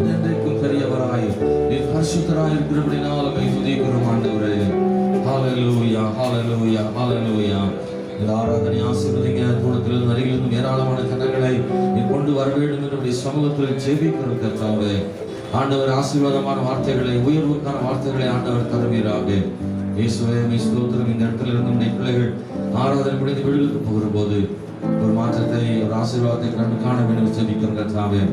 என்றென்றைக்கும் பெரியவராய் நீர் பரிசுத்தராய் இருக்கிறபடினால் உம்மை துதிக்கிறோம் ஆண்டவரே. ஹல்லேலூயா, ஹல்லேலூயா, ஹல்லேலூயா. இந்த ஆராதனை ஆசீர்வதிங்க. தூரத்திலிருந்து அருகிலிருந்து ஏராளமான ஜனங்களை நீ கொண்டு வர வேண்டும் என்று சமூகத்தில் ஜெபிக்கிறோம் கர்த்தாவே. ஆண்டவர் ஆசீர்வாதமான வார்த்தைகளை, உயர்வுக்கான வார்த்தைகளை ஆண்டவர் தருவீராக. இயேசுவே ஸ்தோத்திரம். இந்த இடத்துல இருந்து உடைய பிள்ளைகள் ஆராதனை முடிந்து வீடுகளுக்கு போகிற போது ஒரு மாற்றத்தை, ஒரு ஆசீர்வாதத்தை கண்டு காண வேண்டும் ஜெபிக்கிறோம் கர்த்தாவே.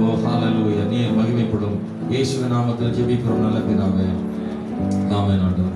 ஓ ஹல்லேலூயா, நீர் மகிமைப்படும். இயேசுவின் நாமத்தில் ஜெபிக்கிறோம் நல்ல பிதாவே. ஆமென் ஆண்டவரே.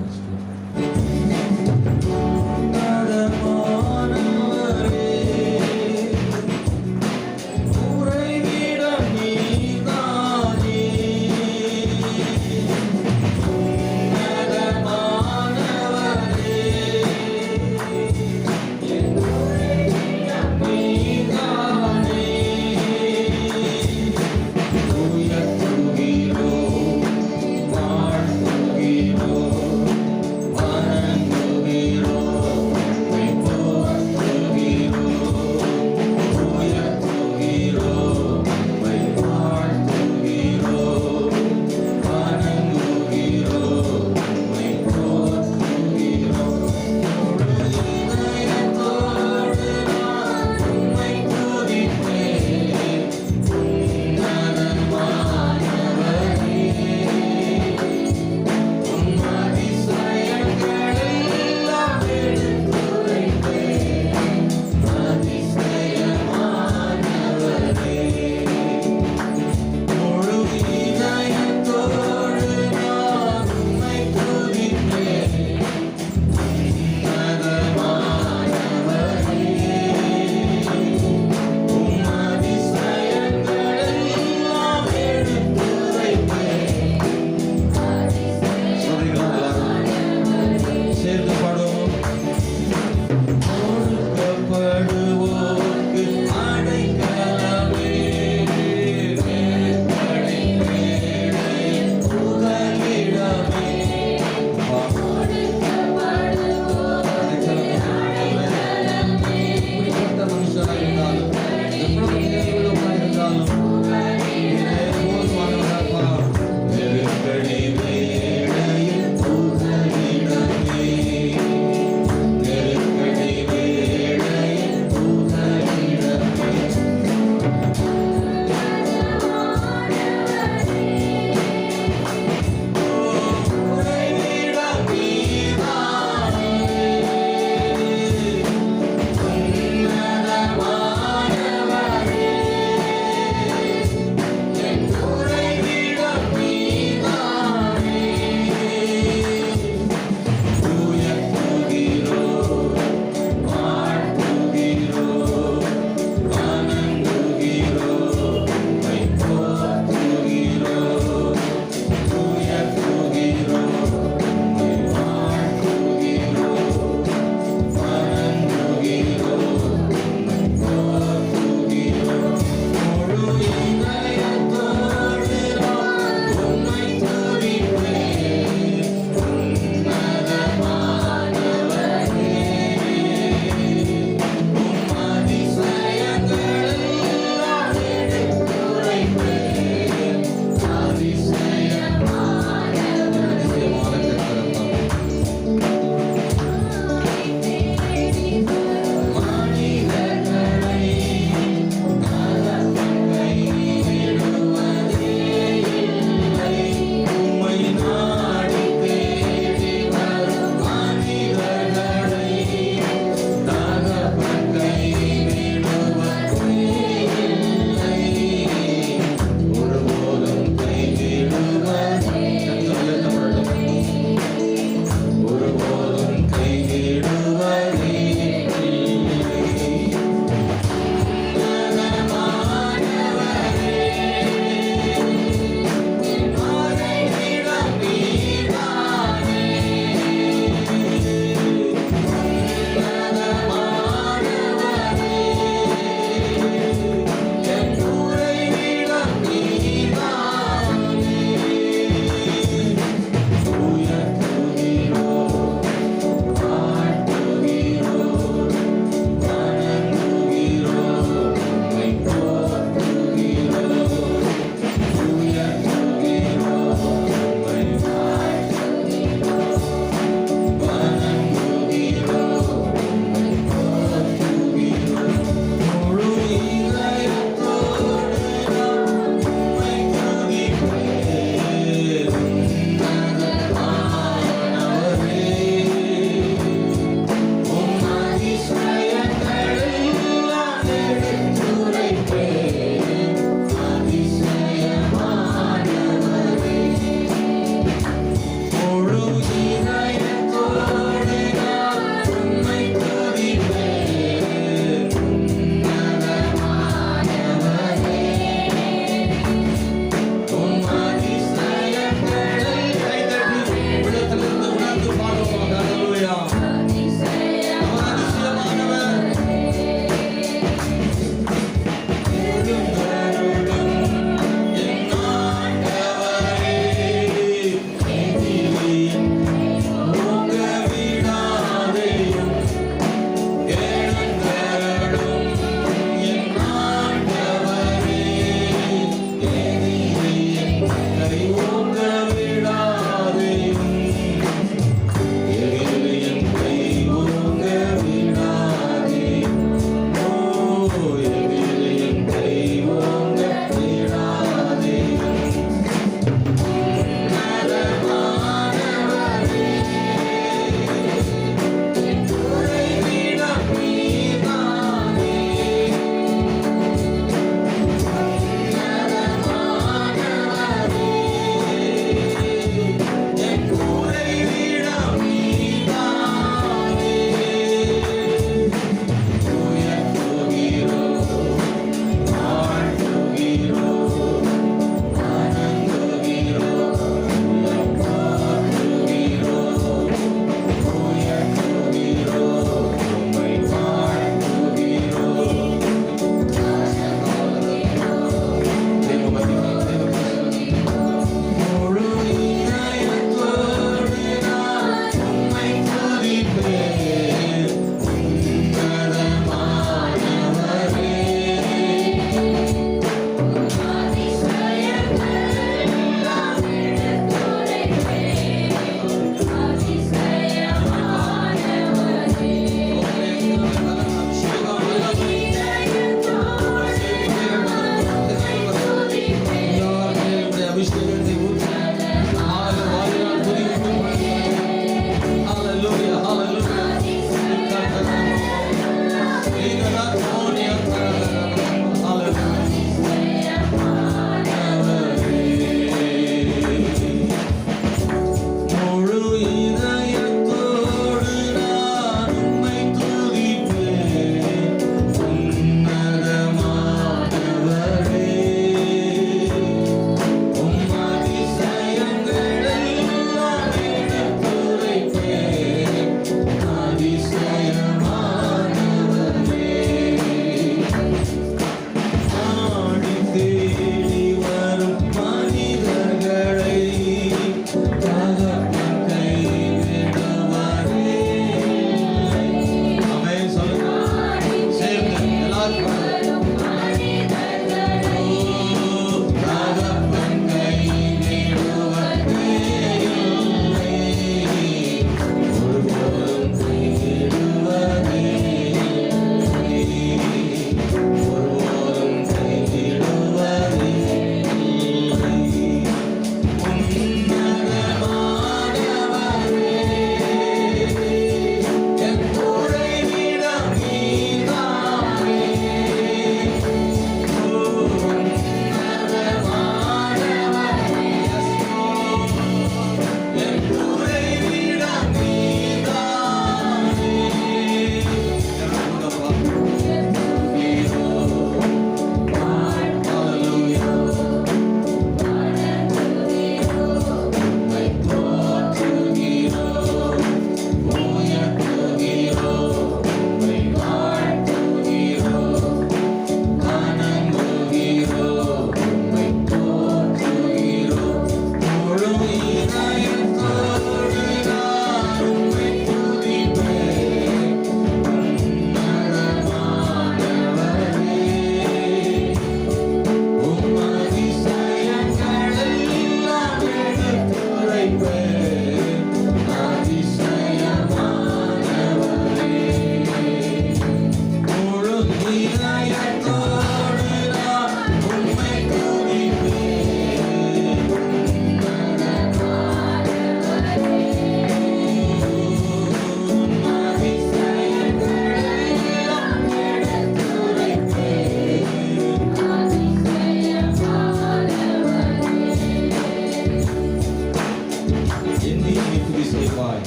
கிருபைகளுக்காய்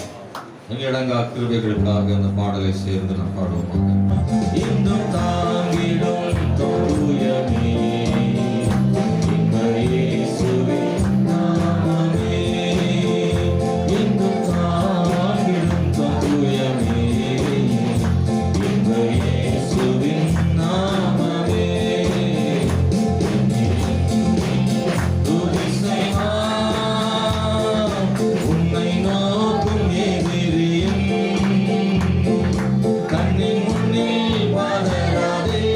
எங்களிடங்கா கிருபைகளுக்காக அந்த பாடலை சேர்ந்து நாம் பாடுவோமாக. இன்னும் தாங்கிடும் தூயமே இந்த இயேசுவின் நாமமே, இன்னும் தாங்கிடும் தூயமே இந்த இயேசுவின் நாமமே. உன்னை நோக்கும் எதிரியும் கண்ணின் முன்னில் வளராதே,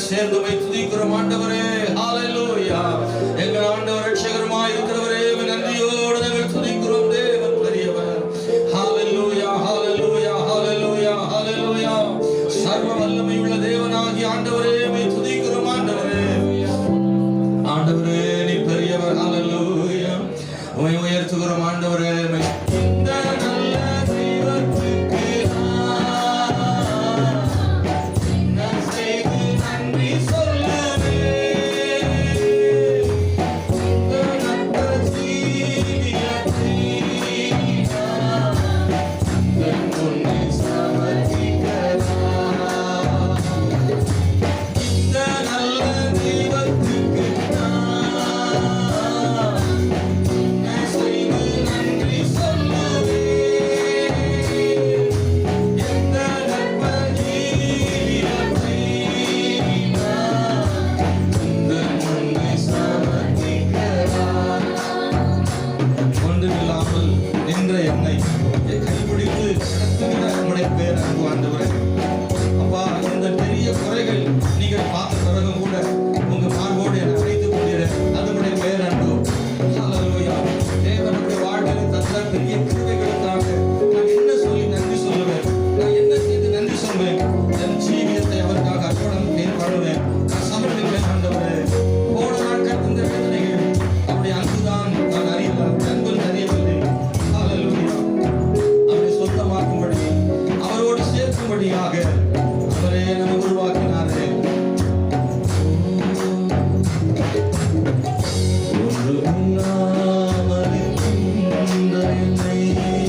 சேர்ந்து உம்மை துதிக்கிறோம் ஆண்டவரே. ஹalleluya. எங்கள் ஆண்டவர் ரட்சகருமாய் இருக்கிறவரே, நன்றியோடு நாங்கள் துதிக்கிறோம். தேவன் பெரியவர். ஹalleluya, ஹalleluya, ஹalleluya, ஹalleluya. சர்வ வல்லமை உள்ள தேவனாகிய ஆண்டவரே, உம்மை துதிக்கிறோம் ஆண்டவரே. ஆண்டவரே நீ பெரியவர். ஹalleluya. உம்மை உயர்த்துகிறோம் ஆண்டவரே. இந்த நல்ல தெய்வத்துக்கு நன்றி சொல்லுவே. இந்த நல்ல ஜீவியத்தை முன்னே சமர்ப்பிக்கலாம். இந்த நல்ல தெய்வத்துக்கு நன்றி சொல்லுவே. இந்த நற்ப ஜீவியத்தை முன்னே சமர்ப்பிக்கலாம். ஒன்றுமில்லாமல் நின்ற என்னை கைப்பிடித்து நடத்துகிற உம்முடைய பேர் அன்பு ஆண்டவரே. அப்பா, இந்த பெரிய குறைகள் நீங்கள் பார்த்த பிறகும் கூட உங்க மார்போடு என்னை அழைத்துக் கொண்டீரே, அதனுடைய பேர் அன்பு. ஹalleluya. தேவனுடைய வாழ்வில் தந்த பெரிய கிருபைகளுக்காக நான் என்ன சொல்லி நன்றி சொல்லுவேன்? நான் என்ன செய்து நன்றி சொல்வேன்? என் ஜீவியத்தை அவருக்காக அர்ப்பணம் பண்ணுவேன். நான் சமர்ப்பிப்பேன் ஆண்டவரே. போன நாட்கள் இந்த வேதனைகள் அவருடைய அன்புதான் நான் அறியலாம். அன்பு அறியவில்லை. ஹalleluya. அவரை சொந்தமாக்கும்படி, அவரோடு சேர்க்கும்படியாக அவரே நம்மை உருவாக்கினாரே. ஒன்றுமில்லாமல் இருந்த என்னை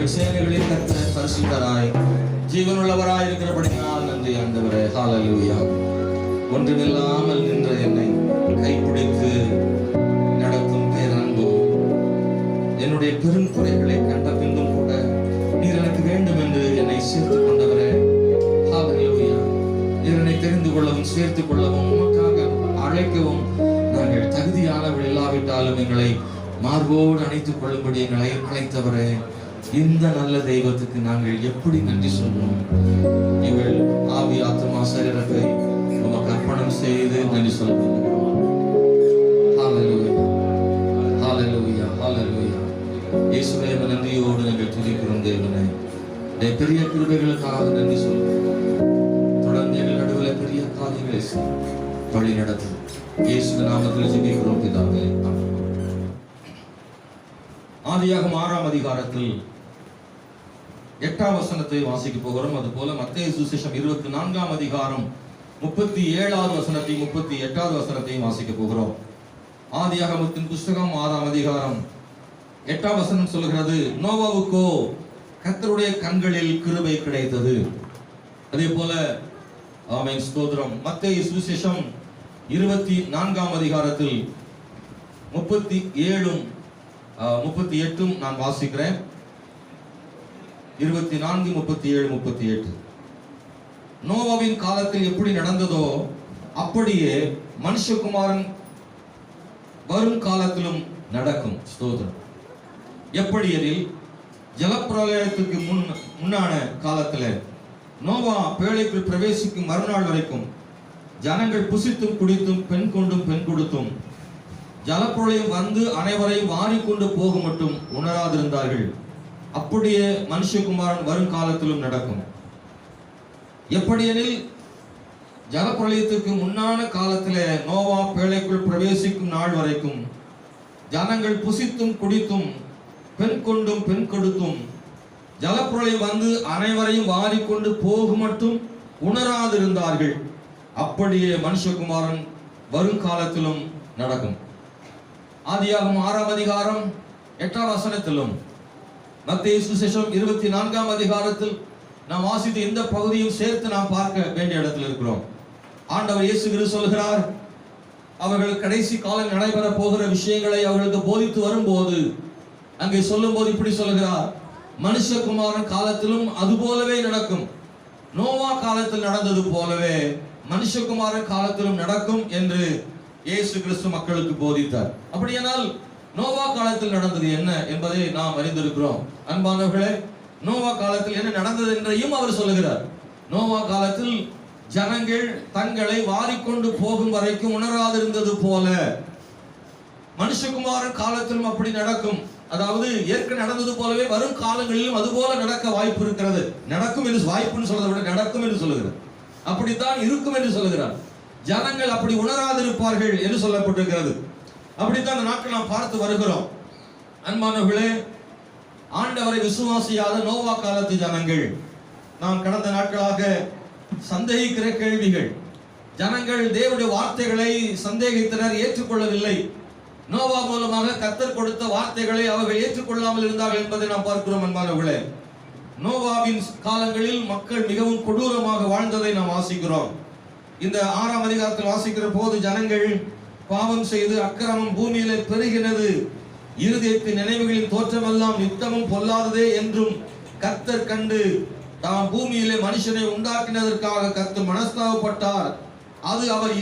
எங்கள் சேனைகளில் கர்த்தர் பரிசுத்தராய் ஜீவனுள்ளவராய் இருக்கிறபடியால் நன்றி ஆண்டவரே. ஹல்லேலூயா. ஒன்றுமில்லாமல் நின்ற என்னை கைப்பிடித்து நடத்தும் பேரன்பு, என்னுடைய பெரும் குறைகளை கண்ட பின்னும் கூட நீர் எனக்கு வேண்டும் என்று என்னை சேர்த்துக் கொண்டவரே. ஹல்லேலூயா. நீர் என்னை தெரிந்து கொள்ளவும் சேர்த்துக் கொள்ளவும் உமக்காக அழைக்கவும் நாங்கள் தகுதியானவர்கள் இல்லாவிட்டாலும் எங்களை மார்போடு அணைத்துக் கொள்ளும்படி எங்களை அழைத்தவரே. இந்த நல்ல தெய்வத்துக்கு நாங்கள் எப்படி நன்றி சொல்வோம்? எங்கள் ஆவி ஆத்மா சரீரத்தை உமக்கு அர்ப்பணம் செய்து நன்றி சொல்வோம். ஹல்லேலூயா, ஹல்லேலூயா, ஹல்லேலூயா. இயேசுவே, நன்றியோடு நாங்கள் துதிக்கிறோம் தேவனே. பெரிய கிருபைகளுக்காக நன்றி சொல்வோம். தொடர்ந்து எங்கள் நடுவில் பெரிய காரியங்களை வழி நடத்தும் இயேசுவின் நாமத்தில் ஜெபிக்கிறோம் பிதாவே. ஆதியாகமம் 6ஆம் அதிகாரத்தில் 8ஆம் வசனத்தை வாசிக்க போகிறோம். அதுபோல மத்தேயு சுவிசேஷம் 24ஆம் அதிகாரம் 37வது வசனத்தையும் 38வது வசனத்தையும் வாசிக்க போகிறோம். ஆதியாகமத்தின் புஸ்தகம் 6ஆம் அதிகாரம் 8ஆம் வசனம் சொல்கிறது, நோவாவுக்கோ கர்த்தருடைய கண்களில் கிருபை கிடைத்தது. அதே போல ஆமென், ஸ்தோத்திரம். மத்தேயு சுவிசேஷம் 24ஆம் அதிகாரத்தில் 37ம் 38ம் நான் வாசிக்கிறேன். 24, 37, 38. நோவாவின் காலத்தில் எப்படி நடந்ததோ அப்படியே மனுஷகுமாரன் வரும் காலத்திலும் நடக்கும். ஸ்தோத்திரம். எப்படி எனில், ஜலப்பிரளயத்துக்கு முன்னான காலத்தில் நோவா பேழைக்குள் பிரவேசிக்கும் மறுநாள் வரைக்கும் ஜனங்கள் புசித்தும் குடித்தும் பெண் கொண்டும் பெண் கொடுத்தும் ஜலப்பிரளயம் வந்து அனைவரையும் வாரிக்கொண்டு போக மட்டும் உணராதிருந்தார்கள். அப்படியே மனுஷகுமாரன் வரும் காலத்திலும் நடக்கும். எப்படியெனில், ஜலப்பிரளயத்துக்கு முன்னான காலத்திலே நோவா பேழைக்குள் பிரவேசிக்கும் நாள் வரைக்கும் ஜனங்கள் புசித்தும் குடித்தும் பெண் கொண்டும் பெண் கொடுத்தும் ஜலப்பிரளயம் வந்து அனைவரையும் வாரிக்கொண்டு போக மட்டும் உணராதிருந்தார்கள். அப்படியே மனுஷகுமாரன் வரும் காலத்திலும் நடக்கும். ஆதியாகமம் 6ஆம் அதிகாரம் 8ஆம் வசனத்திலும் மத்தேயு சுவிசேஷம் 24ஆம் அதிகாரத்தில் நாம் வாசித்த இந்த பகுதியும் சேர்த்து நாம் பார்க்க வேண்டிய இடத்தில் இருக்கிறோம். ஆண்டவர் இயேசு கிறிஸ்து சொல்கிறார், அவர்கள் கடைசி காலம் நடைபெற போகிற விஷயங்களை அவர்களுக்கு போதித்து வரும்போது அங்கே சொல்லும் போது இப்படி சொல்கிறார், மனுஷகுமாரன் காலத்திலும் அது போலவே நடக்கும். நோவா காலத்தில் நடந்தது போலவே மனுஷகுமாரன் காலத்திலும் நடக்கும் என்று இயேசு கிறிஸ்து மக்களுக்கு போதித்தார். அப்படியானால் நோவா காலத்தில் நடந்தது என்ன என்பதை நாம் அறிந்திருக்கிறோம். அன்பானவர்களே, நோவா காலத்தில் என்ன நடந்தது என்றையும் அவர் சொல்லுகிறார். நோவா காலத்தில் ஜனங்கள் தங்களை வாரிக்கொண்டு போகும் வரைக்கும் உணராதிருந்தது போல மனுஷகுமாரன் காலத்திலும் அப்படி நடக்கும். அதாவது ஏற்கனவே நடந்தது போலவே வரும் காலங்களிலும் அது போல நடக்க வாய்ப்பு இருக்கிறது. நடக்கும் என்று வாய்ப்புன்னு சொல்றதை விட நடக்கும் என்று சொல்லுகிறார். அப்படித்தான் இருக்கும் என்று சொல்லுகிறார். ஜனங்கள் அப்படி உணராதிருப்பார்கள் என்று சொல்லப்பட்டிருக்கிறது. அப்படித்தான் அந்த நாட்கள் நாம் பார்த்து வருகிறோம். அன்பானவர்களே, ஆண்டவரை விசுவாசியாத நோவா காலத்து ஜனங்கள், நாம் கடந்த நாட்களாக சந்தேகிக்கிற கேள்விகள், ஜனங்கள் தேவனுடைய வார்த்தைகளை சந்தேகித்தனர், ஏற்றுக்கொள்ளவில்லை. நோவா மூலமாக கர்த்தர் கொடுத்த வார்த்தைகளை அவர்கள் ஏற்றுக்கொள்ளாமல் இருந்தார்கள் என்பதை நாம் பார்க்கிறோம். அன்பானவர்களே, நோவாவின் காலங்களில் மக்கள் மிகவும் கொடூரமாக வாழ்ந்ததை நாம் வாசிக்கிறோம். இந்த 6ஆம் அதிகாரத்தில் வாசிக்கிற போது, ஜனங்கள் பாவம் செய்து அக்கிரமம் பூமியிலே பெருகினது, இருதயத்தின் நினைவுகளின் தோற்றமெல்லாம் நித்தமும் பொல்லாததே என்றும் கர்த்தர் கண்டு தாம் பூமியிலே மனுஷனை உண்டாக்கினதற்காக கர்த்தர் மனஸ்தாபப்பட்டார். அது அவர்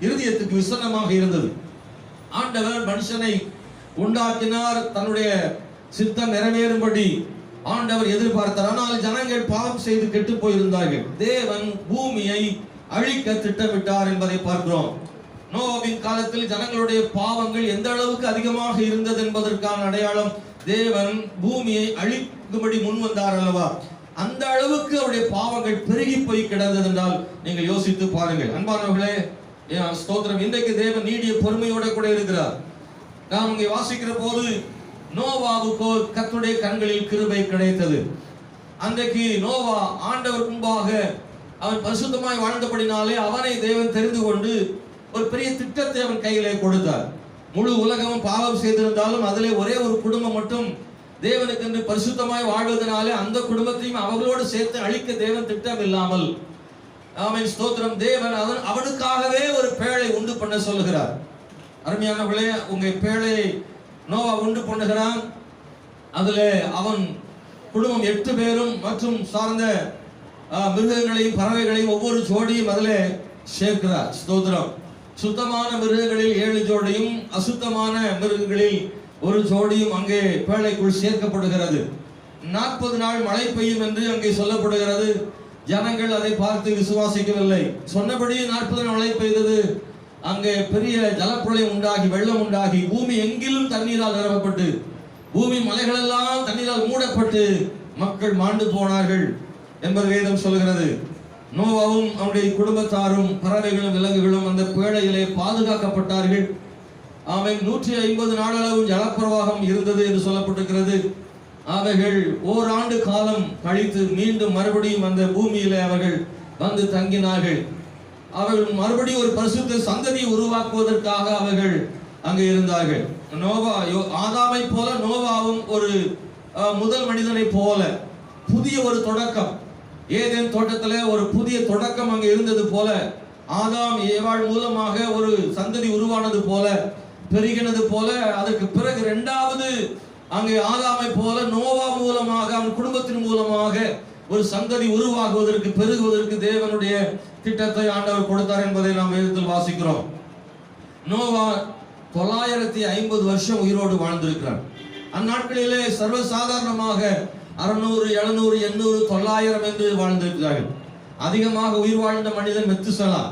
இருதயத்துக்கு விசனமாக இருந்தது. ஆண்டவர் மனுஷனை உண்டாக்கினார், தன்னுடைய சித்தம் நிறைவேறும்படி ஆண்டவர் எதிர்பார்த்தார். ஆனால் ஜனங்கள் பாவம் செய்து கெட்டு போயிருந்தார்கள். தேவன் பூமியை அழிக்க திட்டமிட்டார் என்பதை பார்க்கிறோம். நோவாவின் காலத்தில் ஜனங்களுடைய பாவங்கள் எந்த அளவுக்கு அதிகமாக இருந்தது என்பதற்கான அடையாளம், தேவன் பூமியை அழிக்கும்படி முன் வந்தார் அல்லவா, அந்த அளவுக்கு அவருடைய பாவங்கள் பெருகி போய் கிடந்தது என்றால் நீங்கள் யோசித்து பாருங்கள். அன்பானவர்களே, ஸ்தோத்திரம். இன்றைக்கு தேவன் நீடிய பொறுமையோட கூட இருக்கிறார். நாம் இங்கே வாசிக்கிற போது, நோவாவுக்கோ கர்த்தருடைய கண்களில் கிருபை கிடைத்தது. அன்றைக்கு நோவா ஆண்டவர் முன்பாக அவன் பரிசுத்தமாய் வாழ்ந்தபடினாலே அவனை தேவன் தெரிந்து கொண்டு ஒரு பெரிய திட்டத்தை அவன் கையிலே கொடுத்தார். முழு உலகமும் பாவம் செய்திருந்தாலும் அதிலே ஒரே ஒரு குடும்பம் மட்டும் தேவனுக்கென்று பரிசுத்தமாய் வாழ்வதனாலே அந்த குடும்பத்தையும் அவர்களோடு சேர்த்து அழிக்க தேவன் திட்டம் இல்லாமல், ஆமென் ஸ்தோத்திரம், தேவன் அவனுக்காகவே ஒரு பேழை உண்டு பண்ண சொல்லுகிறார். அருமையானவர்களே, உங்க பேழையை நோவா உண்டு பண்ணுகிறான். அதுல அவன் குடும்பம் 8 பேரும் மற்றும் சார்ந்த மிருகங்களையும் பறவைகளையும் ஒவ்வொரு ஜோடியும் அதில் சேர்க்கிறார். ஸ்தோத்திரம். சுத்தமான மிருகங்களில் 7 ஜோடியும் அசுத்தமான மிருகங்களில் 1 ஜோடியும் அங்கே பேழைக்குள் சேர்க்கப்படுகிறது. 40 நாள் மழை பெய்யும் என்று அங்கே சொல்லப்படுகிறது. ஜனங்கள் அதை பார்த்து விசுவாசிக்கவில்லை. சொன்னபடி 40 நாள் மழை பெய்தது. அங்கே பெரிய ஜலப்பிரளயம் உண்டாகி, வெள்ளம் உண்டாகி, பூமி எங்கிலும் தண்ணீரால் நிரப்பப்பட்டு, பூமி மலைகளெல்லாம் தண்ணீரால் மூடப்பட்டு மக்கள் மாண்டு போனார்கள் என்பது வேதம் சொல்கிறது. நோவாவும் அவருடைய குடும்பத்தாரும் பறவைகளும் விலங்குகளும் அந்த பேழையிலே பாதுகாக்கப்பட்டார்கள். ஆமென். 150 நாளளவு ஜலப்பிரவாகம் இருந்தது என்று சொல்லப்பட்டிருக்கிறது. அவைகள் ஓராண்டு காலம் கழித்து மீண்டும் மறுபடியும் அந்த பூமியிலே அவர்கள் வந்து தங்கினார்கள். அவர்கள் மறுபடியும் ஒரு பரிசுத்த சந்ததியை உருவாக்குவதற்காக அவர்கள் அங்கே இருந்தார்கள். நோவா ஆதாமை போல நோவாவும் ஒரு முதல் மனிதனை போல புதிய ஒரு தொடக்கம், ஏதேன் தோட்டத்திலே ஒரு புதிய தொடக்கம் அங்கே இருந்தது போல, ஆதாம் ஏவாள் மூலமாக ஒரு சந்ததி உருவானது போல, பெருகினது போல, அதற்கு பிறகு 2வது அங்கே ஆதாமை போல நோவா மூலமாக அவன் குடும்பத்தின் மூலமாக ஒரு சந்ததி உருவாகுவதற்கு, பெருகுவதற்கு தேவனுடைய திட்டத்தை ஆண்டவர் கொடுத்தார் என்பதை நாம் வேதத்தில் வாசிக்கிறோம். நோவா 950 வருஷம் உயிரோடு வாழ்ந்திருக்கிறார். அந்நாட்களிலே சர்வசாதாரணமாக 600, 700, 800, 900 என்று வாழ்ந்திருக்கிறார்கள். அதிகமாக உயிர் வாழ்ந்த மனிதன் மெத்துசலா.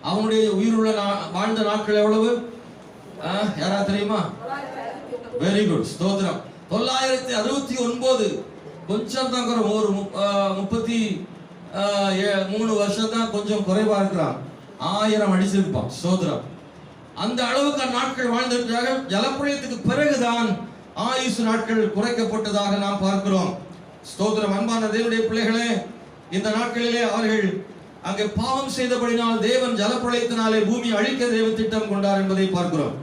அவனுடைய உயிருள்ள வாழ்ந்த நாட்கள் எவ்வளவு? யாரா தெரியுமா? வெரி குட், ஸ்தோத்திரம். 969. கொஞ்சம் தான் ஒரு 33 வருஷம் தான் கொஞ்சம் குறைவா இருக்கிறான். 1000 அடிச்சிருப்பான். ஸ்தோத்திரம். அந்த அளவுக்கு நாட்கள் வாழ்ந்திருக்கிறார்கள். ஜலப்பிரளயத்துக்கு பிறகுதான் ஆயுசு நாட்கள் குறைக்கப்பட்டதாக நாம் பார்க்கிறோம். ஸ்தோத்திரம். அன்பான தேவனுடைய பிள்ளைகளே, இந்த நாட்களிலே அவர்கள் அங்கே பாவம் செய்தபடினால் தேவன் ஜலப்பிரளயத்தினாலே பூமி அழிக்க தேவன் திட்டம் கொண்டார் என்பதை பார்க்கிறோம்.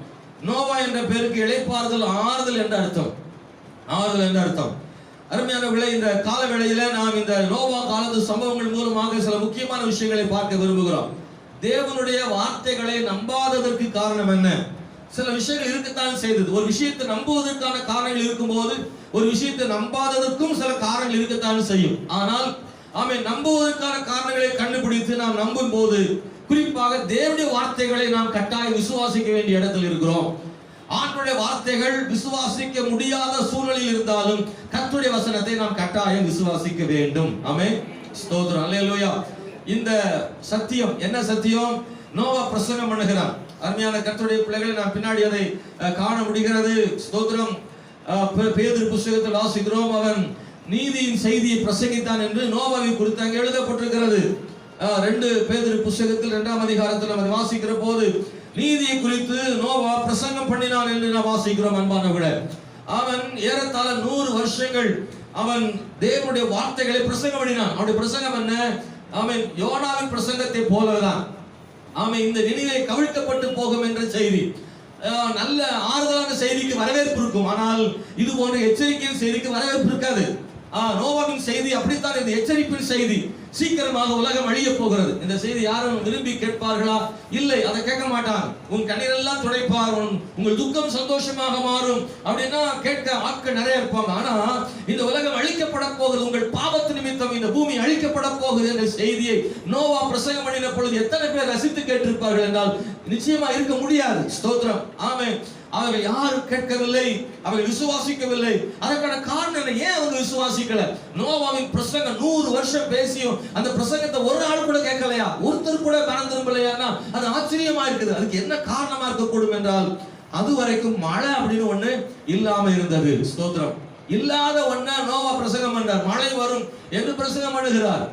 நோவா என்ற பெயருக்கு இளைப்பாறுதல், ஆறுதல் என்ற அர்த்தம். ஆறுதல் என்ற அர்த்தம். அருமையானவர்களே, இந்த கால வேளையில நாம் இந்த நோவா காலத்து சம்பவங்கள் மூலமாக சில முக்கியமான விஷயங்களை பார்க்க விரும்புகிறோம். தேவனுடைய வார்த்தைகளை நம்பாததற்கு காரணம் என்ன? சில விஷயங்கள் இருக்கத்தான் செய்தது. ஒரு விஷயத்தை நம்புவதற்கான காரணங்கள் இருக்கும்போது ஒரு விஷயத்தை நம்பாததற்கும் சில காரணங்கள் இருக்கத்தான் செய்யும். ஆனால் நம்புவதற்கான காரணங்களை கண்டுபிடித்து நாம் நம்பும் போது, குறிப்பாக தேவனுடைய வார்த்தைகளை நாம் கட்டாயம் விசுவாசிக்க வேண்டிய இடத்தில் இருக்கிறோம். ஆண்டவருடைய வார்த்தைகள் விசுவாசிக்க முடியாத சூழ்நிலையில் இருந்தாலும் கர்த்தருடைய வசனத்தை நாம் கட்டாயம் விசுவாசிக்க வேண்டும். ஆமென், ஸ்தோத்திரம், அல்லேலூயா. இந்த சத்தியம் என்ன சத்தியம்? நோவா பிரசங்கம் பண்ணுகிறான். அருமையான கர்த்தருடைய பிள்ளைகளை நாம் பின்னாடி அதை காண முடிகிறது. ஸ்தோத்திரம். பேதுரு புத்தகத்தில் வாசிக்கிறோம், அவன் நீதியின் செய்தியை பிரசங்கித்தான் என்று நோவாவை குறித்து அங்கே எழுதப்பட்டிருக்கிறது. 2 பேதுரு புத்தகத்தில் 2ஆம் அதிகாரத்தில் நம்ம வாசிக்கிற போது நீதியை குறித்து நோவா பிரசங்கம் பண்ணினான் என்று நாம் வாசிக்கிறோம். அன்பானவர்களே, அவன் ஏறத்தாழ 100 வருஷங்கள் அவன் தேவனுடைய வார்த்தைகளை பிரசங்கம் பண்ணினான். அவனுடைய பிரசங்கம் என்ன? அவன் யோனாவின் பிரசங்கத்தை போலதான். அவன் இந்த நினைவை கவிழ்க்கப்பட்டு போகும் என்ற செய்தி, நல்ல ஆறுதலான செய்திக்கு வரவேற்பு இருக்கும். ஆனால் இது போன்ற எச்சரிக்கையின் செய்திக்கு வரவேற்பு இருக்காது. நோவாவின் செய்தி அப்படித்தான். இந்த எச்சரிப்பின் செய்தி, சீக்கிரமாக உலகம் அழிய போகிறது. இந்த செய்தி யாரும் விரும்பி கேட்பார்களா? இல்லை, அதை கேட்க மாட்டாங்க. உன் கண்ணீரெல்லாம் துடைப்பார், உங்கள் துக்கம் சந்தோஷமாக மாறும் அப்படின்னா கேட்க ஆட்கள் நிறைய இருப்பாங்க. ஆனா இந்த உலகம் அழிக்கப்பட போகுது, உங்கள் பாவத்து நிமித்தம் இந்த பூமி அழிக்கப்பட போகுது என்ற செய்தியை நோவா பிரசங்கம் பண்ணின பொழுது எத்தனை பேர் ரசித்து கேட்டிருப்பார்கள் என்றால் நிச்சயமா இருக்க முடியாது. ஸ்தோத்திரம். ஆமென். அவர்கள் யாரும் கேட்கவில்லை, அவர்கள் விசுவாசிக்கவில்லை. அதற்கான காரணம் ஏன் அவங்க விசுவாசிக்கல? நோவாவின் பிரசங்கம் 100 வருஷம் பேசியும் அந்த பிரசங்கத்தை ஒரு ஆள் கூட கேட்கலையா? ஒருத்தர் கூட மனம் திரும்பலையானா அது ஆச்சரியமா இருக்குது. அதுக்கு என்ன காரணமா இருக்கக்கூடும் என்றால், அதுவரைக்கும் மழை அப்படின்னு ஒண்ணு இல்லாம இருந்தது. ஸ்தோத்திரம். இல்லாத ஒண்ண நோவா பிரசங்கம் பண்றார். மழை வரும் என்று பிரசங்கம் பண்ணுகிறார்.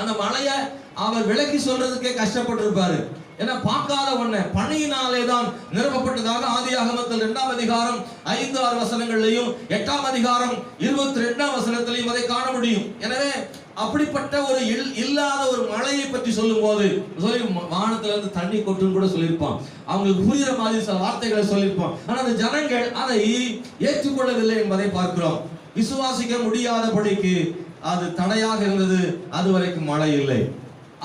அந்த மழையை அவர் விளக்கி சொல்றதுக்கே கஷ்டப்பட்டு இருப்பாரு. ஏன்னா பார்க்காத ஒண்ண பனியினாலே தான் நிரப்பப்பட்டதாக ஆதியாகமத்தில் 2ஆம் அதிகாரம் 5-6 வசனங்களையும் 8ஆம் அதிகாரம் 22ஆம் வசனத்திலையும் அதை காண முடியும். எனவே அப்படிப்பட்ட ஒரு இல்லாத ஒரு மழையை பற்றி சொல்லும் போது வானத்துல இருந்து தண்ணி கொட்டுன்னு கூட சொல்லியிருப்பான். அவங்களுக்கு புரிகிற மாதிரி சில வார்த்தைகளை சொல்லியிருப்பான். ஆனா அந்த ஜனங்கள் அதை ஏற்றுக்கொள்ளவில்லை என்பதை பார்க்கிறோம். விசுவாசிக்க முடியாதபடிக்கு அது தடையாக இருந்தது. அது வரைக்கும் மழை இல்லை.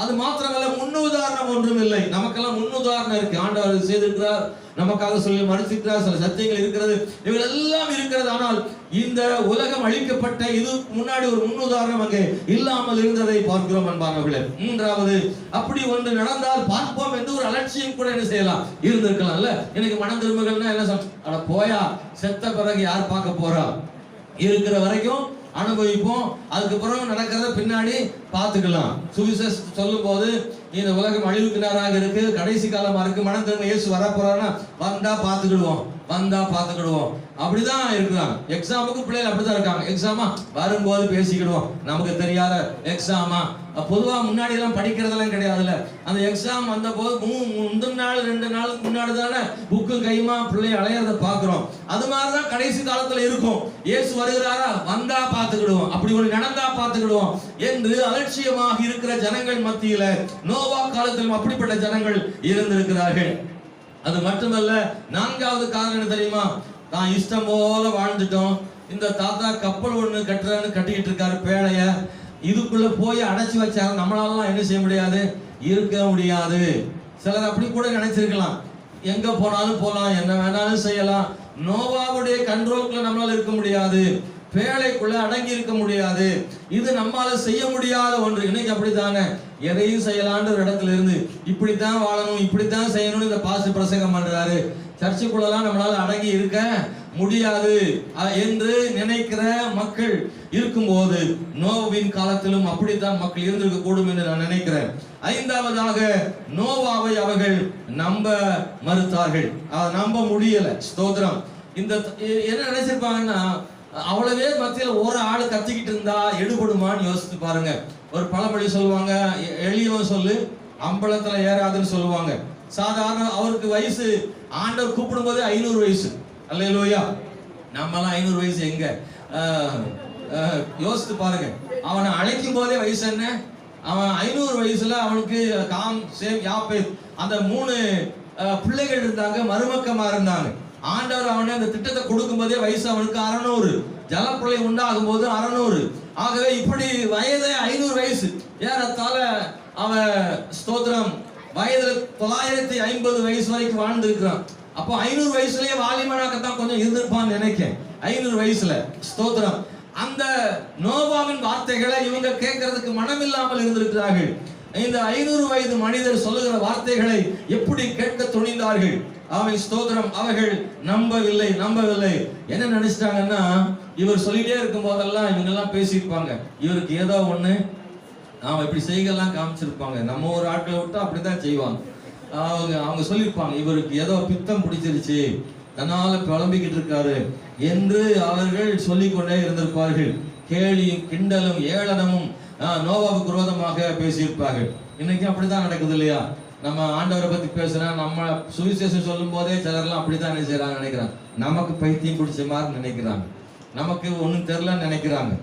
அது மாத்திரமல்ல, முன்னுதாரணம் ஒன்றும் இல்லை. நமக்கெல்லாம் முன்னுதாரணம் இருக்கு. ஆண்டவர் செய்திருக்கிறார், நமக்காக சொல்லி மறுத்திருக்கிறார், சில சத்தியங்கள் இருக்கிறது, இவைகள் எல்லாம் இருக்கிறது. ஆனால் இந்த உலகம் அழிக்கப்பட்ட இது முன்னாடி ஒரு முன்னுதாரணம் அங்கே இல்லாமல் இருந்ததை பார்க்கிறோம் அன்பானவர்களே. மூன்றாவது, அப்படி ஒன்று நடந்தால் பார்ப்போம் என்று ஒரு அலட்சியம் கூட என்ன செய்யலாம், இருந்திருக்கலாம்ல. எனக்கு மனம் திரும்புகள்னா என்ன சொல்ல, போயா, செத்த பிறகு யார் பார்க்க போறா, இருக்கிற வரைக்கும் அனுபவிப்போம், அதுக்கப்புறம் நடக்கிறத பின்னாடி பார்த்துக்கலாம். சுவிசேஷம் சொல்லும் போது இந்த உலகம் அழிவுக்கு நேராக இருக்கு, கடைசி காலமா இருக்கு, மனம் திரும்ப இயேசு வரப்போறாருன்னா வந்தா பார்த்துக்கிடுவோம் அப்படிதான் இருக்கிறாங்க. எக்ஸாமுக்கு பிள்ளைகள் அப்படிதான் இருக்காங்க. எக்ஸாமா வரும்போது பேசிக்கிடுவோம், நமக்கு தெரியாத எக்ஸாமா. பொதுவா முன்னாடி எல்லாம் படிக்கிறதெல்லாம் கிடையாதுல்ல. அந்த எக்ஸாம் வந்த போது முந்தின நாள் 2 நாளுக்கு முன்னாடி தானே புக்கு கைமா பிள்ளை அலையறத பாக்குறோம். அது மாதிரிதான் கடைசி காலத்துல இருக்கும். இயேசு வருகிறாரா, வந்தா பார்த்துக்கிடுவோம், அப்படி ஒரு நடந்தா பார்த்துக்கிடுவோம் என்று அலட்சியமாக இருக்கிற ஜனங்கள் மத்தியில நோவா காலத்திலும் அப்படிப்பட்ட ஜனங்கள் இருந்திருக்கிறார்கள். அது மட்டுமல்ல, 4வது காரணம் என்ன தெரியுமா, தான் இஷ்டம் போல வாழ்ந்துட்டோம். இந்த தாத்தா கப்பல் ஒண்ணு கட்டிக்கிட்டு இருக்காரு பேழைய, இதுக்குள்ள போய் அடைச்சு வச்சாங்க, நம்மளால என்ன செய்ய முடியாது, இருக்க முடியாது. சிலர் அப்படி கூட நினைச்சிருக்கலாம், எங்க போனாலும் போலாம், என்ன வேணாலும் செய்யலாம், நோவாவுடைய கண்ட்ரோலுக்குள்ள நம்மளால இருக்க முடியாது, பேழைக்குள்ள அடங்கி இருக்க முடியாது, இது நம்மால செய்ய முடியாத ஒன்று. இன்னைக்கு அப்படித்தானே, எதையும் செய்யலான்ற ஒரு இடத்துல இருந்து இப்படித்தான் வாழணும், இப்படித்தான் செய்யணும்னு இந்த பாஸ்டர் பிரசங்கம் பண்றாரு, சர்ச்சுக்குள்ளலாம் நம்மளால அடங்கி இருக்க முடியாது என்று நினைக்கிற மக்கள் இருக்கும்போது நோவாவின் காலத்திலும் அப்படித்தான் மக்கள் இருந்திருக்க கூடும் என்று நான் நினைக்கிறேன். 5வதாக, நோவாவை அவர்கள் நம்ப மறுத்தார்கள், நம்ப முடியல. ஸ்தோத்திரம். இந்த என்ன நினைச்சிருப்பாங்கன்னா, அவ்வளவே மத்தியில ஒரு ஆள் கத்திக்கிட்டு இருந்தா எடுபடுமான்னு யோசித்து பாருங்க. ஒரு பழமொழி சொல்லுவாங்க, எளியவன் சொல்லு அம்பலத்துல ஏறாதுன்னு சொல்லுவாங்க. சாதாரண அவருக்கு வயசு ஆண்டவர் கூப்பிடும் போது 500 வயசு. அல்லேலூயா. நம்மலாம் 500 வயசு எங்க, யோசித்து பாருங்க. அவனை அழைக்கும் போதே வயசு என்ன, அவன் 500 வயசுல அவனுக்கு காம் சேம் யாப்பேத் அந்த 3 பிள்ளைகள் இருந்தாங்க, மருமக்கமா இருந்தாங்க. ஆண்டவர் அவனை அந்த திட்டத்தை கொடுக்கும் போதே வயசு அவனுக்கு 600, ஜலப்பிள்ளை உண்டாகும் போது 600. ஆகவே இப்படி வயதே 500 வயசு ஏறத்தால அவன் ஸ்தோத்திரம் வயதுல 950 வயசு வரைக்கும் வாழ்ந்திருக்கிறான். அப்போ 500 வயசுலயே வாலிமனாக்கத்தான் கொஞ்சம் இருந்திருப்பான்னு நினைக்கிறேன். 500 வயசுல ஸ்தோத்திரம். அந்த நோவாவின் வார்த்தைகளை இவங்க கேட்கறதுக்கு மனம் இல்லாமல் இருந்திருக்கிறார்கள். இந்த 500 வயது மனிதர் சொல்லுகிற வார்த்தைகளை எப்படி கேட்க துணிந்தார்கள். அவன் ஸ்தோத்திரம். அவர்கள் நம்பவில்லை. என்ன நினைச்சிட்டாங்கன்னா, இவர் சொல்லிட்டே இருக்கும் போதெல்லாம் இவங்க எல்லாம் பேசியிருப்பாங்க, இவருக்கு ஏதோ ஒண்ணு அவன் இப்படி செய்கலாம் காமிச்சிருப்பாங்க. நம்ம ஒரு ஆட்களை விட்டா அப்படிதான் செய்வாங்க. அவங்க சொல்லியிருப்பாங்க, இவருக்கு ஏதோ பித்தம் பிடிச்சிருச்சு, தன்னால புலம்பிக்கிட்டு இருக்காரு என்று அவர்கள் சொல்லிக்கொண்டே இருந்திருப்பார்கள். கேலியும் கிண்டலும் ஏளனமும் நோவாவுக்கு விரோதமாக பேசியிருப்பார்கள். இன்னைக்கு அப்படித்தான் நடக்குது இல்லையா? நம்ம ஆண்டவரை பத்தி பேசுனா, நம்ம சுவிசேஷம் சொல்லும் போதே சிலர்லாம் அப்படித்தான் என்ன செய்யறாங்க நினைக்கிறாங்க, நமக்கு பைத்தியம் பிடிச்ச மாதிரி நினைக்கிறாங்க, நமக்கு ஒன்றும் தெரியலன்னு நினைக்கிறாங்க.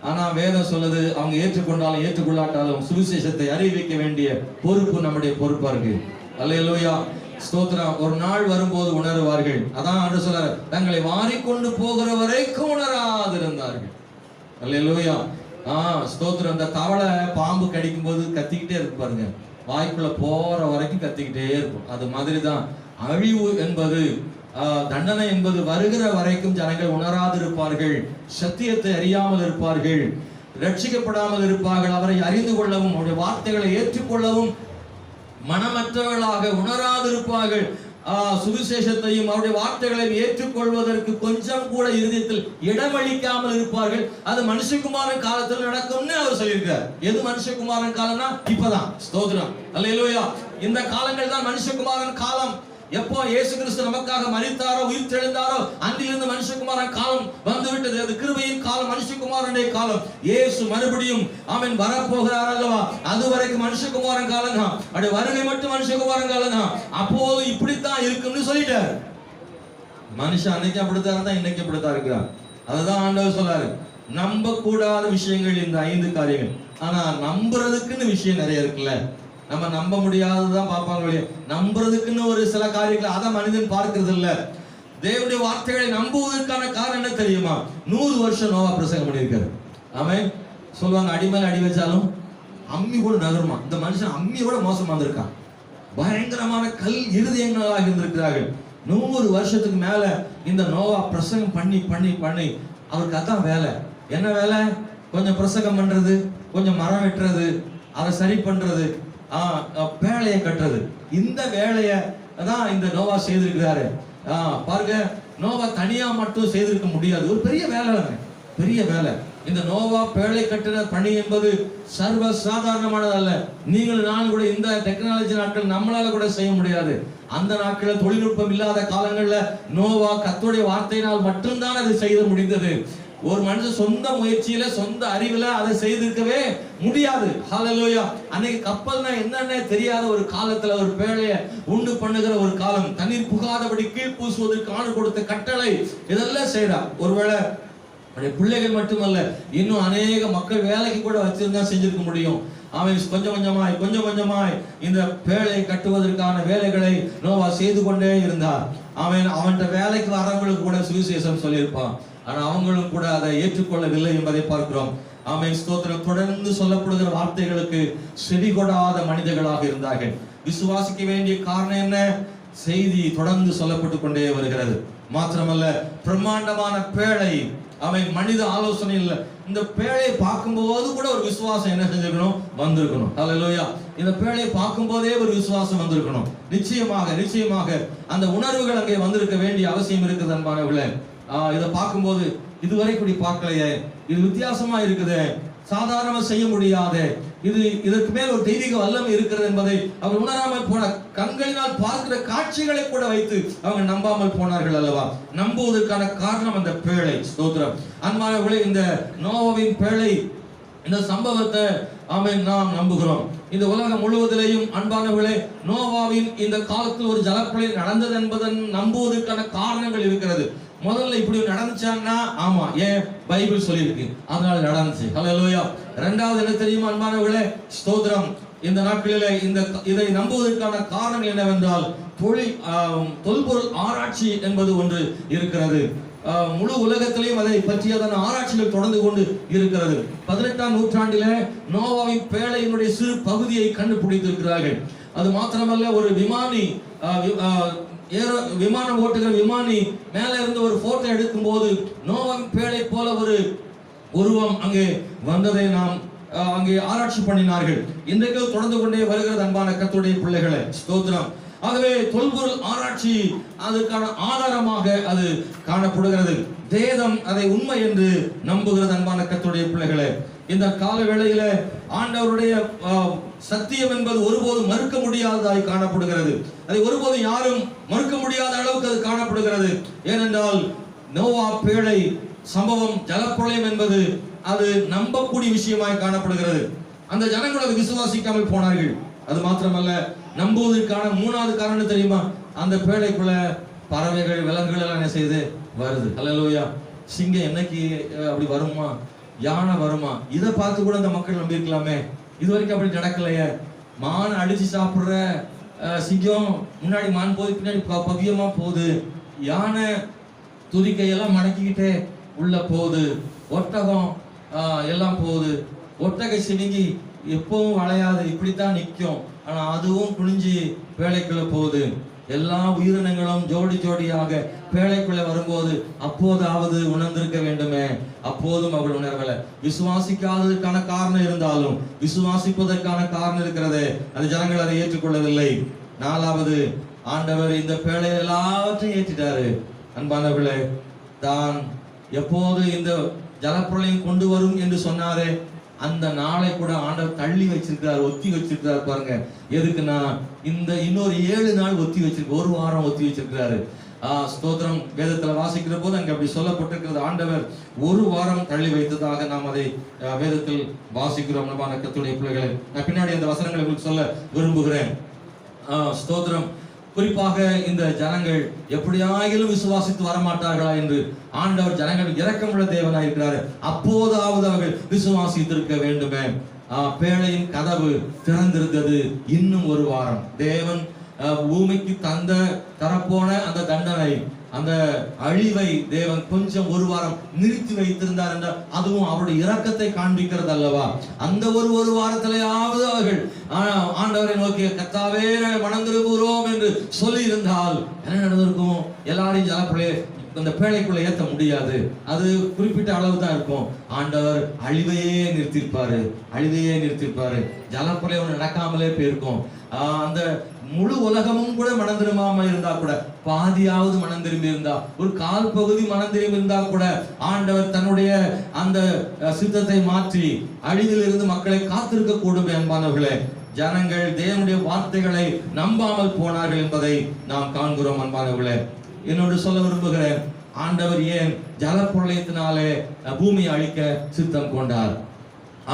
ஆனா வேதம் சொல்லுது, அவங்க ஏற்றுக்கொண்டாலும் ஏற்றுக்கொள்ளாட்டாலும் சுவிசேஷத்தை அறிவிக்க வேண்டிய பொறுப்பு நம்முடைய பொறுப்பா இருக்கு. அல்லேலூயா, ஸ்தோத்திரம். ஒரு நாள் வரும்போது உணருவார்கள். அதான் ஆண்டு சொல்றாரு, தங்களை வாரிக்கொண்டு போகிற வரைக்கும் உணராதிருந்தார்கள். அல்லேலூயா. ஸ்தோத்திரம். இந்த தவளை பாம்பு கடிக்கும் போது கத்திக்கிட்டே இருக்கு பாருங்க, வாய்க்குள்ள போற வரைக்கும் கத்திக்கிட்டே இருக்கும். அது மாதிரிதான் அழிவு என்பது, தண்டனை என்பது வருகிற வரைக்கும் ஜனங்கள் உணராதிருப்பார்கள், சத்தியத்தை அறியாமல் இருப்பார்கள், ரட்சிக்கப்படாமல் இருப்பார்கள். அவரை அறிந்து கொள்ளவும் அவருடைய வார்த்தைகளை ஏற்றுக்கொள்ளவும் மனமற்றவர்களாக உணராதிருப்பார்கள். சுவிசேஷத்தையும் அவருடைய வார்த்தைகளையும் ஏற்றுக்கொள்வதற்கு கொஞ்சம் கூட இருதயத்தில் இடமளிக்காமல் இருப்பார்கள். அது மனுஷகுமாரன் காலத்தில் நடக்கும்னு அவர் சொல்லியிருக்கார். எது மனுஷகுமாரன் காலம்னா இப்பதான். ஸ்தோத்திரம். அல்லேலூயா. இந்த காலங்கள் தான் மனுஷகுமாரன் காலம். எப்போ இயேசு கிறிஸ்து நமக்காக மரித்தாரோ உயிர் தெழுந்தாரோ அன்றிலிருந்து மனுஷகுமாரன் காலம் வந்துவிட்டது. அது கிருபையின் காலம், மனுஷகுமாரனுடைய காலம். இயேசு மறுபடியும் அவன் வரப்போகிறார் அல்லவா, அது வரைக்கும் மனுஷகுமாரன் காலம் தான். அப்படி வருகை மட்டும் மனுஷகுமாரன் காலம் தான். அப்போது இப்படித்தான் இருக்கும்னு சொல்லிட்டார். மனுஷன் அன்னைக்கு அப்படித்தான் இருந்தா இன்னைக்கு அப்படித்தான் இருக்கிறார். அதுதான் ஆண்டவர் சொல்றாரு, நம்ப கூடாத விஷயங்கள் இந்த 5 காரியங்கள். ஆனா நம்புறதுக்குன்னு விஷயம் நிறைய இருக்குல்ல. நம்ம நம்ப முடியாததான் பார்ப்பாங்க இல்லையா, நம்புறதுக்குன்னு ஒரு சில காரியங்களை அதை மனிதன் பார்க்கிறது இல்ல. தேவனுடைய வார்த்தைகளை நம்புவதற்கான காரணம் என்ன தெரியுமா? 100 வருஷம் நோவா பிரசங்கம் பண்ணியிருக்காரு. ஆமென். சொல்லுவாங்க, அடிமேல அடி வச்சாலும் அம்மி கூட நகருமா. இந்த மனுஷன் அம்மியோட மோசமா இருந்திருக்கான். பயங்கரமான கல் இருதயங்களாக இருந்திருக்கிறார்கள். 100 வருஷத்துக்கு மேல இந்த நோவா பிரசங்கம் பண்ணி பண்ணி பண்ணி அவருக்கு அதான் வேலை. என்ன வேலை? கொஞ்சம் பிரசங்கம் பண்றது, கொஞ்சம் மரம் வெட்டுறது, அதை சரி பண்றது, பேழையை கட்டுறது. இந்த வேலையை தான் இந்த நோவா செய்திருக்கிறாரு. பாருங்க, நோவா தனியா மட்டும் செய்திருக்க முடியாது. ஒரு பெரிய வேலை, பெரிய வேலை. இந்த நோவா பேழை கட்டின பணி என்பது சர்வ சாதாரணமானதல்ல. நீங்கள் நான் கூட இந்த டெக்னாலஜி நாட்கள் நம்மளால கூட செய்ய முடியாது. அந்த நாட்களில் தொழில்நுட்பம் இல்லாத காலங்கள்ல நோவா கர்த்தருடைய வார்த்தையினால் மட்டும்தான் அது செய்ய முடிந்தது. ஒரு மனுஷன் சொந்த முயற்சியில சொந்த அறிவுல அதை செய்திருக்கவே முடியாது. ஹல்லேலூயா. அன்னைக்கு கப்பல்னா என்னன்னே தெரியாத ஒரு காலத்துல ஒரு பேழைய உண்டு பண்ணுகிற ஒரு காலம். தண்ணீர் புகாதபடி கீழ் பூசுவதற்கு ஆண்டு கொடுத்த கட்டளை இதெல்லாம் செய்யறா. ஒருவேளை பிள்ளைகள் மட்டுமல்ல, இன்னும் அநேக மக்கள் வேலைக்கு கூட வச்சிருந்தா செஞ்சிருக்க முடியும். அவன் கொஞ்சம் கொஞ்சமாய் இந்த பேழையை கட்டுவதற்கான வேலைகளை நோவா செய்து கொண்டே இருந்தார். அவன்கிட்ட வேலைக்கு வரவங்களுக்கு கூட சுவிசேஷம் சொல்லியிருப்பான். ஆனா அவங்களும் கூட அதை ஏற்றுக்கொள்ளவில்லை என்பதை பார்க்கிறோம். ஆமென். ஸ்தோத்திரம். தொடர்ந்து சொல்லப்படுகிற வார்த்தைகளுக்கு செவி கொடாத மனிதர்களாக இருந்தார்கள். விசுவாசிக்க வேண்டிய காரணம் என்ன? செய்தி தொடர்ந்து சொல்லப்பட்டு கொண்டே வருகிறது. மாத்திரமல்ல, பிரம்மாண்டமான பேழை, மனித ஆலோசனை இல்லை. இந்த பேழையை பார்க்கும்போது கூட ஒரு விசுவாசம் என்ன செஞ்சிருக்கணும்? வந்திருக்கணும். ஹல்லேலூயா. இந்த பேழையை பார்க்கும் போதே ஒரு விசுவாசம் வந்திருக்கணும். நிச்சயமாக அந்த உணர்வுகள் அங்கே வந்திருக்க வேண்டிய அவசியம் இருக்குது அன்பானவர்களே. இதை பார்க்கும்போது இதுவரை இப்படி பார்க்கலையே, இது வித்தியாசமா இருக்குது, சாதாரணமா செய்ய முடியாத, இதற்கு மேல் ஒரு தெய்வீக வல்லமை இருக்கிறது என்பதை அவர் உணராமல் போன, கண்களினால் பார்க்கிற காட்சிகளை கூட வைத்து அவங்க நம்பாமல் போனார்கள் அல்லவா? நம்புவதற்கான காரணம் அந்த பேழை. ஸ்தோத்திரம். அன்பானவர்களே, இந்த நோவாவின் பேழை, இந்த சம்பவத்தை நாம் நம்புகிறோம். இந்த உலகம் முழுவதிலேயும் அன்பானவர்களே, நோவாவின் இந்த காலத்தில் ஒரு ஜலப்பிரளயம் நடந்தது என்பதன் நம்புவதற்கான காரணங்கள் இருக்கிறது. முதல்ல இப்படி நடந்துச்சான்னா, ஆமா, ஏன் பைபிள் சொல்லியிருக்கு, அதனால நடந்துச்சு. ஹல்லேலூயா. இரண்டாவது என்ன தெரியுமா அன்பானவர்களே? ஸ்தோத்திரம். இந்த நாட்களிலே இதை நம்புவதற்கான காரணம் என்னவென்றால், தொல்பொருள் ஆராய்ச்சி என்பது ஒன்று இருக்கிறது. முழு உலகத்திலையும் அதை பற்றியதான ஆராய்ச்சிகள் தொடர்ந்து கொண்டு இருக்கிறது. 18ஆம் நூற்றாண்டிலே நோவாவின் பேழையினுடைய சிறு பகுதியை கண்டுபிடித்திருக்கிறார்கள். அது மாத்திரமல்ல, ஒரு விமானம் ஓட்டுகிற விமானி மேல இருந்து ஒரு போட்டோ எடுக்கும் போது நோவாவின் பேழை போல ஒரு உருவம் அங்கே வந்ததை நாம் அங்கே ஆராய்ச்சி பண்ணினார்கள். இன்றைக்கு தொடர்ந்து கொண்டே வருகிறது அன்பான கர்த்தருடைய பிள்ளைகளே. ஸ்தோத்திரம். ஆகவே தொல்பொருள் ஆராய்ச்சி அதற்கான ஆதாரமாக அது காணப்படுகிறது. வேதம் அதை உண்மை என்று நம்புகிறது அன்பான கர்த்தருடைய பிள்ளைகளே. இந்த கால வேளையில ஆண்டவருடைய சத்தியம் என்பது ஒருபோதும் மறுக்க முடியாததாய் காணப்படுகிறது. அதை ஒருபோதும் யாரும் மறுக்க முடியாத அளவுக்கு அது காணப்படுகிறது. ஏனென்றால் நோவா பேழை சம்பவம், ஜலப்பிரளயம் என்பது அது நம்பக்கூடிய விஷயமாய் காணப்படுகிறது. அந்த ஜனங்கள் அதை விசுவாசிக்காமல் போனார்கள். அது மாத்திரமல்ல, நம்புவதற்கான 3வது காரணம் தெரியுமா? அந்த பேழைக்குள்ள பறவைகள், விலங்குகள் எல்லாம் என்ன செய்து வருது. ஹல்லேலூயா. சிங்கம் என்னைக்கு அப்படி வருமா, யானை வருமா, இதை பார்த்து கூட அந்த மக்கள் நம்பி இருக்கலாமே. இது வரைக்கும் அப்படி நடக்கலையே. மான் அடிச்சு சாப்பிடுற சிங்கம் முன்னாடி மான் போது, பின்னாடி பவியமா போகுது. யானை துதிக்கையெல்லாம் மடக்கிக்கிட்டே உள்ள போகுது. ஒட்டகம் எல்லாம் போகுது. ஒட்டகை சினிங்கி எப்பவும் வளையாது, இப்படித்தான் நிற்கும். ஆனா அதுவும் குனிஞ்சு பேழைக்குள்ள போகுது. எல்லா உயிரினங்களும் ஜோடி ஜோடியாக பேழைக்குள்ள வரும்போது அப்போதாவது உணர்ந்திருக்க வேண்டுமே. அப்போதும் அவள் உணர்வல. விசுவாசிக்காததற்கான காரணம் இருந்தாலும் விசுவாசிப்பதற்கான காரணம் இருக்கிறது. அது ஜனங்கள் அதை ஏற்றுக்கொள்ளவில்லை. 4வது, ஆண்டவர் இந்த பேழை எல்லாவற்றையும் ஏற்றிட்டாரு. அன்பானவர்களே, தான் எப்போது இந்த ஜலப்பிரளயம் கொண்டு வரும் என்று சொன்னாரே, அந்த நாளை கூட ஆண்டவர் தள்ளி வச்சிருக்கிறார், ஒத்தி வச்சிருக்கிறார். பாருங்க, எதுக்குன்னா இந்த இன்னொரு 7 நாள் ஒத்தி வச்சிருக்கு, 1 வாரம் ஒத்தி வச்சிருக்கிறாரு. ஸ்தோத்திரம். வேதத்துல வாசிக்கிற போது அங்க அப்படி சொல்லப்பட்டிருக்கிறது. ஆண்டவர் 1 வாரம் தள்ளி வைத்ததாக நாம் அதை வேதத்தில் வாசிக்கிறோம். கர்த்தருடைய பிள்ளைகளை, நான் பின்னாடி அந்த வசனங்களை உங்களுக்கு சொல்ல விரும்புகிறேன். ஸ்தோத்திரம். குறிப்பாக இந்த ஜனங்கள் எப்படியாயிலும் விசுவாசித்து வரமாட்டார்களா என்று ஆண்டவர் ஜனங்கள் இரக்கமுள்ள தேவனாய் இருக்கிறார். அப்போதாவது அவர்கள் விசுவாசித்திருக்க வேண்டுமே. பேழையின் கதவு திறந்திருந்தது. இன்னும் ஒரு வாரம் தேவன் பூமிக்கு தரப்போன அந்த தண்டனை, அந்த அழிவை தேவன் கொஞ்சம் ஒரு வாரம் நிறுத்தி வைத்திருந்தார் என்றால் அதுவும் அவருடைய இரக்கத்தை காண்பிக்கிறது அல்லவா? அந்த ஒரு வாரத்திலேயாவது அவர்கள் ஆண்டவரை நோக்கி கர்த்தாவே மனம் திரும்புகிறோம் என்று சொல்லி இருந்தால் என்ன நடந்திருக்கும்? எல்லாரையும் ஜலப்பிள்ளைய அந்த பேழைக்குள்ள ஏற்ற முடியாது. அது குறிப்பிட்ட அளவு தான் இருக்கும். ஆண்டவர் அழிவையே நிறுத்திருப்பாரு. ஜலப்பிள்ளை ஒன்று நடக்காமலே போயிருக்கும். அந்த முழு உலகமும் கூட மனம் திரும்பாம இருந்தா கூட, பாதியாவது மனம் திரும்பி இருந்தா, ஒரு கால் பகுதி மனம் திரும்பி இருந்தா கூட ஆண்டவர் தன்னுடைய அந்த சித்தத்தை மாற்றி அழிவில் இருந்து மக்களை காத்திருக்க கூடும். அன்பானவர்களே, ஜனங்கள் தேவனுடைய வார்த்தைகளை நம்பாமல் போனார்கள் என்பதை நாம் காண்கிறோம். அன்பானவர்களே, என்னோடு சொல்ல விரும்புகிறேன், ஆண்டவர் ஏன் ஜலப்பிரளயத்தினாலே பூமியை அழிக்க சித்தம் கொண்டார்?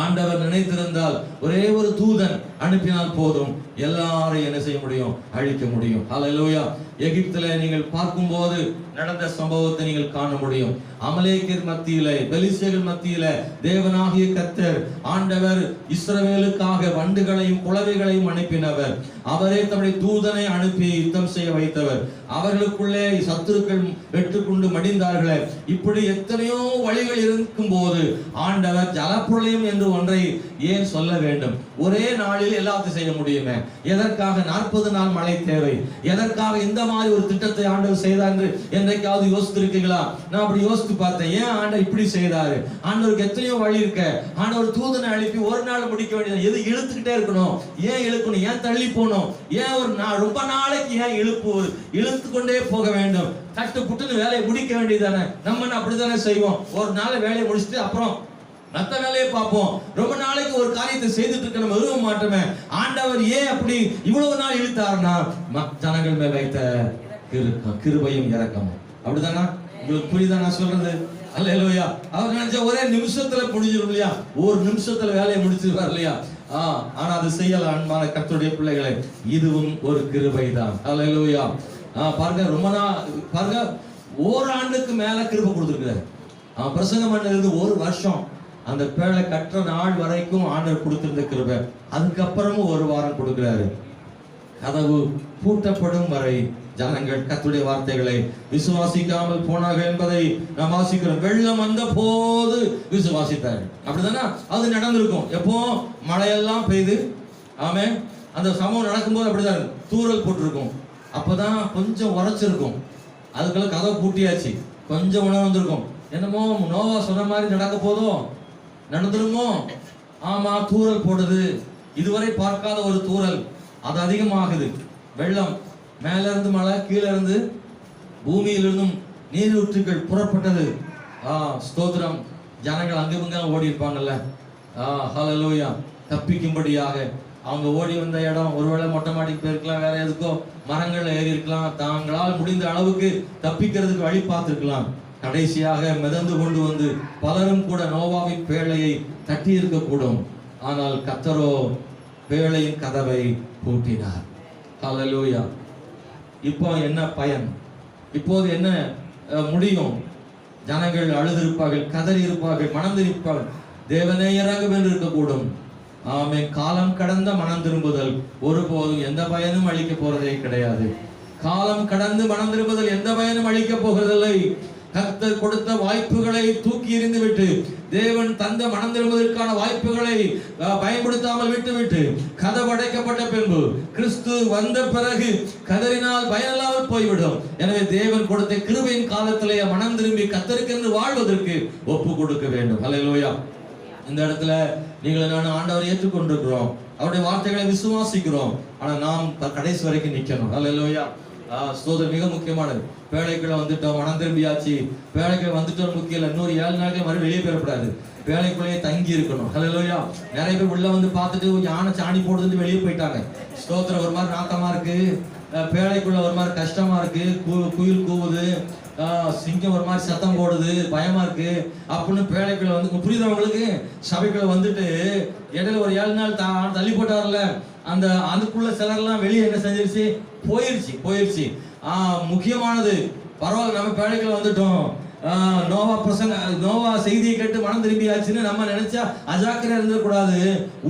ஆண்டவர் நினைத்திருந்தால் ஒரே ஒரு தூதன் அனுப்பினால் போதும், எல்லாரையும் என்ன செய்ய முடியும்? அழிக்க முடியும். ஹல்லேலூயா. எகிப்திலே நீங்கள் பார்க்கும்போது நடந்த சம்பவத்தை நீங்கள் காண முடியும். அமலேக்கியர் மத்தியிலே, பெலிஸ்தர்கள் மத்தியிலே தேவனாகிய கர்த்தர் ஆண்டவர் இஸ்ரவேலுக்காக வண்டுகளையும் குளவிகளையும் அனுப்பினவர். அவரே தம்முடைய தூதனை அனுப்பி யுத்தம் செய்ய வைத்தவர். அவர்களுக்குள்ளே சத்துருக்கள் வெட்டுக்கொண்டு மடிந்தார்களே. இப்படி எத்தனையோ வழிகள் இருக்கும் போது ஆண்டவர் ஜலப்பிரளயம் என்று ஒன்றை ஏன் சொல்ல வேண்டும்? ஒரே நாளில் எல்லாத்தையும் செய்ய முடியுமே. எதற்காக 40 நாள் மழை தேவை? எதற்காக இந்த மாதிரி ஒரு திட்டத்தை ஆண்டவர் செய்தார் என்று என்றைக்காவது யோசித்திருக்கீங்களா? நான் அப்படி யோசித்து பார்த்தேன். ஏன் ஆண்டவர் இப்படி செய்தாரு? ஆண்டவருக்கு எத்தனையோ வழி இருக்க. ஆண்டவர் தூதனை அனுப்பி ஒரு நாள் முடிக்க வேண்டியது. எது இழுத்துக்கிட்டே இருக்கணும்? ஏன் இழுக்கணும்? ஏன் தள்ளி போகணும்? ஏன் ஒரு ரொம்ப நாளைக்கு ஏன் இழுத்து கொண்டே போக வேண்டும்? தட்டு புட்டுன்னு வேலையை முடிக்க வேண்டியதானே? நம்ம அப்படித்தானே செய்வோம். ஒரு நாள் வேலையை முடிச்சுட்டு அப்புறம் மற்ற வேலையை பார்ப்போம். ரொம்ப நாளைக்கு ஒரு காரியத்தை செய்துட்டு இருக்க நம்ம விரும்ப மாட்டோமே. ஆண்டவர் ஏன் அப்படி இவ்வளவு நாள் இழுத்தாருன்னா, ஜனங்கள் மேல் வைத்த கிருபையும் இரக்கமும். அப்படிதானா? உங்களுக்கு புரியுதா நான் சொல்றது? அல்லேலூயா. அவர் நினைச்ச ஒரே நிமிஷத்துல முடிஞ்சிடும் இல்லையா? ஒரு நிமிஷத்துல வேலையை முடிச்சிருவார் இல்லையா? ஆனா அது செய்யல. அன்பான கர்த்தருடைய பிள்ளைகளை, இதுவும் ஒரு கிருபை தான். அல்லேலூயா. பாருங்க, ரொம்ப நாள் பாருங்க, ஓராண்டுக்கு மேல கிருபை கொடுத்திருக்கிறார். பிரசங்கம் பண்ணது ஒரு வருஷம். அந்த பேழை கற்ற நாள் வரைக்கும் ஆண்டவர் கொடுத்திருந்த கிருபை. அதுக்கப்புறமும் ஒரு வாரம் கொடுக்கிறாரு. கதவு பூட்டப்படும் வரை ஜனங்கள் கர்த்தருடைய வார்த்தைகளை விசுவாசிக்காமல் போனார்கள் என்பதை நாம் வாசிக்கிறோம். வெள்ளம் வந்த போது விசுவாசித்தார்கள். அப்படிதானே அது நடந்திருக்கும். எப்போ மழையெல்லாம் பெய்து, ஆமே, அந்த சம்பவம் நடக்கும்போது அப்படிதான் தூறல் போட்டிருக்கும். அப்பதான் கொஞ்சம் உரைச்சிருக்கும். அதுக்குள்ள கதவை பூட்டியாச்சு. கொஞ்சம் உணவு வந்திருக்கும். என்னமோ நோவா சொன்ன மாதிரி நடக்க போதும், நடந்துருமோ? ஆமா, தூறல் போடுது. இதுவரை பார்க்காத ஒரு தூறல். அது அதிகமாகுது. வெள்ளம், மேல இருந்து மழை, கீழே இருந்து பூமியிலிருந்தும் நீரூற்றுகள் புறப்பட்டது. ஸ்தோத்திரம். ஜனங்கள் அங்கிருங்க ஓடி இருப்பாங்கல்ல. ஹல்லேலூயா. தப்பிக்கும்படியாக அவங்க ஓடி வந்த இடம் ஒருவேளை மொட்டை மாடிக்கு போயிருக்கலாம், வேற எதுக்கோ மரங்கள்ல ஏறி இருக்கலாம். தாங்களால் முடிந்த அளவுக்கு தப்பிக்கிறதுக்கு வழி பார்த்திருக்கலாம். கடைசியாக மிதந்து கொண்டு வந்து பலரும் கூட நோவாவின் பேழையை தட்டி இருக்கக்கூடும். ஆனால் கர்த்தரோ பேழையின் கதவை பூட்டினார். ஹல்லேலூயா. இப்போ என்ன பயன்? இப்போது என்ன முடியும்? ஜனங்கள் அழுதிருப்பார்கள், கதறி இருப்பார்கள், மனம் திருப்பார்கள். தேவனே இறங்கும் என்று இருக்கக்கூடும். ஆமே. காலம் கடந்த மனம் திரும்புதல் ஒருபோதும் எந்த பயனும் அளிக்க போறதே கிடையாது. காலம் கடந்து மனம் திரும்புதல் எந்த பயனும் அளிக்க போகிறதில்லை. கர்த்தர் கொடுத்த வாய்ப்புகளை தூக்கி எறிந்து விட்டு, தேவன் தந்த மனம் திரும்புவதற்கான வாய்ப்புகளை பயன்படுத்தாமல் விட்டுவிட்டு, கதவு அடைக்கப்பட்ட பின்பு கிறிஸ்து வந்த பிறகு கதறினால் பயனில்லாமல் போய்விடும். எனவே தேவன் கொடுத்த கிருபையின் காலத்திலே மனம் திரும்பி கர்த்தருக்கென்று வாழ்வதற்கு ஒப்பு கொடுக்க வேண்டும். அல்லேலூயா. இந்த இடத்துல நீங்கள் நான் ஆண்டவரை ஏற்றுக்கொண்டிருக்கிறோம், அவருடைய வார்த்தைகளை விசுவாசிக்கிறோம். ஆனா நாம் கடைசி வரைக்கும் நிக்கணும். அல்லேலூயா. ஸ்தோத்திரம். மிக முக்கியமானது. பேழைக்குள்ள வந்துட்டோம், மனம் திரும்பியாச்சு, பேழைக்குள்ள வந்துட்டோம் முக்கியம் இல்லை. இன்னொரு 7 நாளைக்கு மறுபடியும் வெளியே பெறப்படாது. பேழைக்குள்ளேயே தங்கி இருக்கணும். ஹல்லேலூயா. நிறைய பேர் உள்ள வந்து பார்த்துட்டு யானை சாணி போடுறது வெளியே போயிட்டாங்க. ஸ்தோத்திரம். ஒரு மாதிரி நாத்தமா இருக்கு, பேழைக்குள்ள ஒரு மாதிரி கஷ்டமா இருக்கு, குயில் கூவுது, சிங்கம் ஒரு மாதிரி சத்தம் போடுது, பயமா இருக்கு அப்படின்னு பேழைக்குள்ள வந்து, புரியுதவங்களுக்கு, சபைக்குள்ள வந்துட்டு இடையில ஒரு 7 நாள் தள்ளி போட்டார்ல, அந்த அதுக்குள்ள சிலர்லாம் வெளியே என்ன செஞ்சிருச்சு, போயிருச்சு. முக்கியமானது, பரவாயில்ல நம்ம பேழைக்குள்ள வந்துட்டோம், நோவா செய்தியை கேட்டு மனம் திரும்பியாச்சுன்னு நம்ம நினைச்சா அஜாக்கிரதையா இருந்துடக்கூடாது.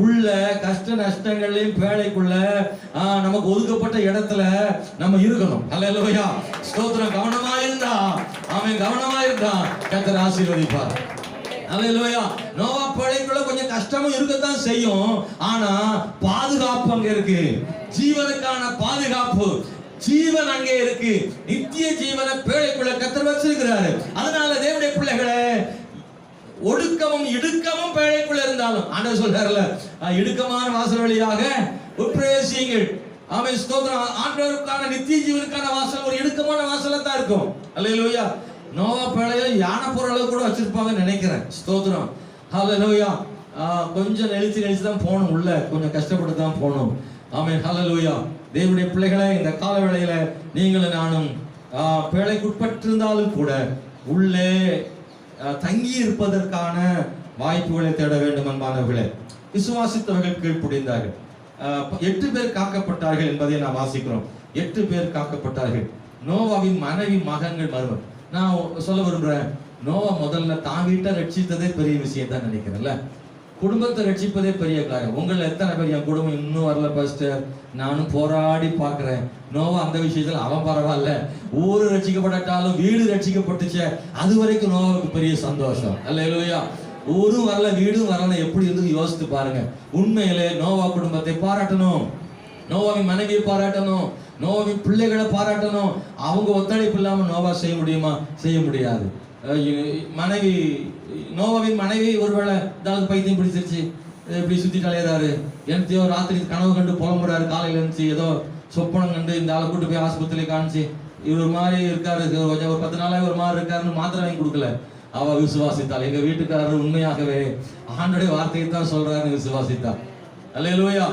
உள்ள கஷ்ட நஷ்டங்களையும் பேழைக்குள்ள நமக்கு ஒதுக்கப்பட்ட இடத்துல நம்ம இருக்கணும். அல்லேலூயா, ஸ்தோத்திரம். கவனமா இருந்தா கர்த்தர் ஆசீர்வதிப்பார். அல்லேலூயா. நோவா பேழைக்குள்ள கொஞ்சம் கஷ்டமும் இருக்கத்தான் செய்யும், ஆனா பாதுகாப்பு அங்க இருக்கு. ஜீவனுக்கான பாதுகாப்பு, ஜீவன் அங்கே இருக்கு. நித்திய ஜீவனை பேழைக்குள்ள கர்த்தர் வச்சிருக்கிறாரு. அதனால தேவனுடைய பிள்ளைகளே, ஒடுக்கமும் இடுக்கமும் பேழைக்குள்ள இருந்தாலும் ஆண்டவர் சொல்றாருல, இடுக்கமான வாசல் வழியாக உட்பிரவேசியுங்கள். ஆமென், ஸ்தோத்திரம். ஆண்டவருக்கான நித்திய ஜீவனுக்கான வாசல் ஒரு இடுக்கமான வாசலா தான் இருக்கும். அல்லேலூயா. நோவா பேழையில யானை போற அளவு கூட வச்சிருப்பாங்கன்னு நினைக்கிறேன். ஸ்தோத்திரம். ஹல்லேலூயா. கொஞ்சம் நெளிச்சு தான் போகணும், உள்ள கொஞ்சம் கஷ்டப்பட்டு தான் போகணும். ஆமென், ஹல்லேலூயா. தேவனுடைய பிள்ளைகளை, இந்த கால வேளையில நீங்களும் நானும் பேழைக்குட்பட்டிருந்தாலும் கூட உள்ளே தங்கி இருப்பதற்கான வாய்ப்புகளை தேட வேண்டும். அன்பானவர்களே, விசுவாசித்தவர்கள் கீழ்ப்படிந்தார்கள். 8 பேர் காக்கப்பட்டார்கள் என்பதை நாம் வாசிக்கிறோம். 8 பேர் காக்கப்பட்டார்கள். நோவாவின் மனைவி, மகன்கள், மருமகன். நான் சொல்ல விரும்புறேன், நோவா முதல்ல தான் வீட்டை ரட்சித்ததே பெரிய விஷயம் தான் நினைக்கிறேன்ல. குடும்பத்தை ரட்சிப்பதே பெரிய காரியம். உங்களை எத்தனை பேர் என் குடும்பம் இன்னும் வரல பாஸ்டர், நானும் போராடி பார்க்கிறேன். நோவா அந்த விஷயத்துல அவன் பரவாயில்ல, ஊரு ரட்சிக்கப்பட்டாலும் வீடு ரட்சிக்கப்பட்டுச்சே, அது வரைக்கும் நோவாவுக்கு பெரிய சந்தோஷம். அல்லேலூயா. ஊரும் வரல, வீடும் வரல, எப்படி இருந்து யோசித்து பாருங்க. உண்மையிலே நோவா குடும்பத்தை பாராட்டணும், நோவாவின் மனைவியை பாராட்டணும், நோவாவின் பிள்ளைகளை பாராட்டணும். அவங்க ஒத்துழைப்பு இல்லாம நோவா செய்ய முடியுமா? செய்ய முடியாது. மனைவி, நோவாவின் மனைவி ஒருவேளை இதாவது பைத்தியம் பிடிச்சிருச்சு, இப்படி சுத்திட்டு அலையிறாரு, எனத்தையோ ராத்திரி கனவு கண்டு புலம்புறாரு, காலையில இருந்துச்சு ஏதோ சொப்பனம் கண்டு இந்த ஆளை கூட்டு போய் ஆஸ்பத்திரியில காமிச்சு இவர் மாதிரி இருக்காரு, கொஞ்சம் ஒரு 10 நாளாக ஒரு மாதிரி இருக்காருன்னு மாத்திரை வாங்கி கொடுக்கல. அவ விசுவாசித்தாள். எங்க வீட்டுக்காரர் உண்மையாகவே ஆண்டோடைய வார்த்தையை தான் சொல்றாருன்னு விசுவாசித்தா. அல்லேலூயா.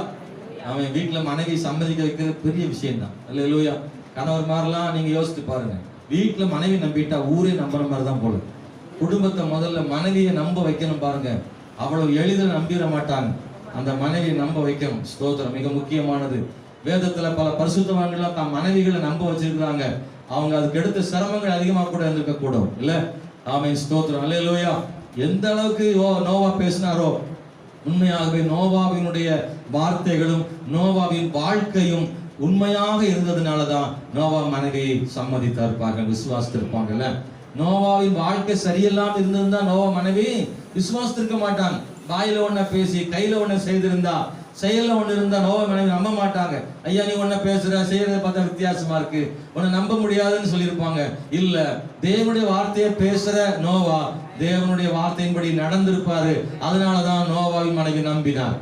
அவன் வீட்டுல மனைவி சம்மதிக்க வைக்கிறது பெரிய விஷயம் தான். அல்லேலூயா. கணவர் மாதிரிலாம் நீங்க யோசித்து பாருங்க. வீட்டுல மனைவி நம்பிட்டா ஊரே நம்புற மாதிரி தான் போல. குடும்பத்தை முதல்ல மனைவியை நம்ப வைக்கணும் பாருங்க. அவ்வளவு எளிதில் நம்பிட மாட்டாங்க. அந்த மனைவியை நம்ப வைக்கணும். ஸ்தோத்திரம். மிக முக்கியமானது. வேதத்துல பல பரிசுத்தவான்கள் தான் மனைவிகளை நம்ப வச்சிருக்கிறாங்க. அவங்க அதுக்கு எடுத்த சிரமங்கள் அதிகமாக கூட இருந்திருக்க கூடும் இல்ல. ஆமென், ஸ்தோத்திரம். அல்லேலூயா. எந்த அளவுக்கு நோவா பேசினாரோ, உண்மையாகவே நோவாவினுடைய வார்த்தைகளும் நோவாவின் வாழ்க்கையும் உண்மையாக இருந்ததுனாலதான் நோவா மனைவியை சம்மதித்திருப்பாங்க, விசுவாசித்திருப்பாங்கல்ல. நோவாவின் வாழ்க்கை சரியில்லாம இருந்திருந்தா நோவா மனைவி விசுவாசித்திருக்க மாட்டாங்க. வாயில ஒன்ன பேசி கையில ஒன்ன செய்திருந்தா, செயல்ல ஒண்ணு இருந்தா நோவா மனைவி நம்ப மாட்டாங்க. ஐயா நீ ஒன்ன பேசுற, செய்யறத பார்த்தா வித்தியாசமா இருக்கு, உன்னை நம்ப முடியாதுன்னு சொல்லியிருப்பாங்க. இல்ல, தேவனுடைய வார்த்தையை பேசுற நோவா தேவனுடைய வார்த்தையின்படி நடந்திருப்பாரு. அதனாலதான் நோவாவின் மனைவி நம்பினார்.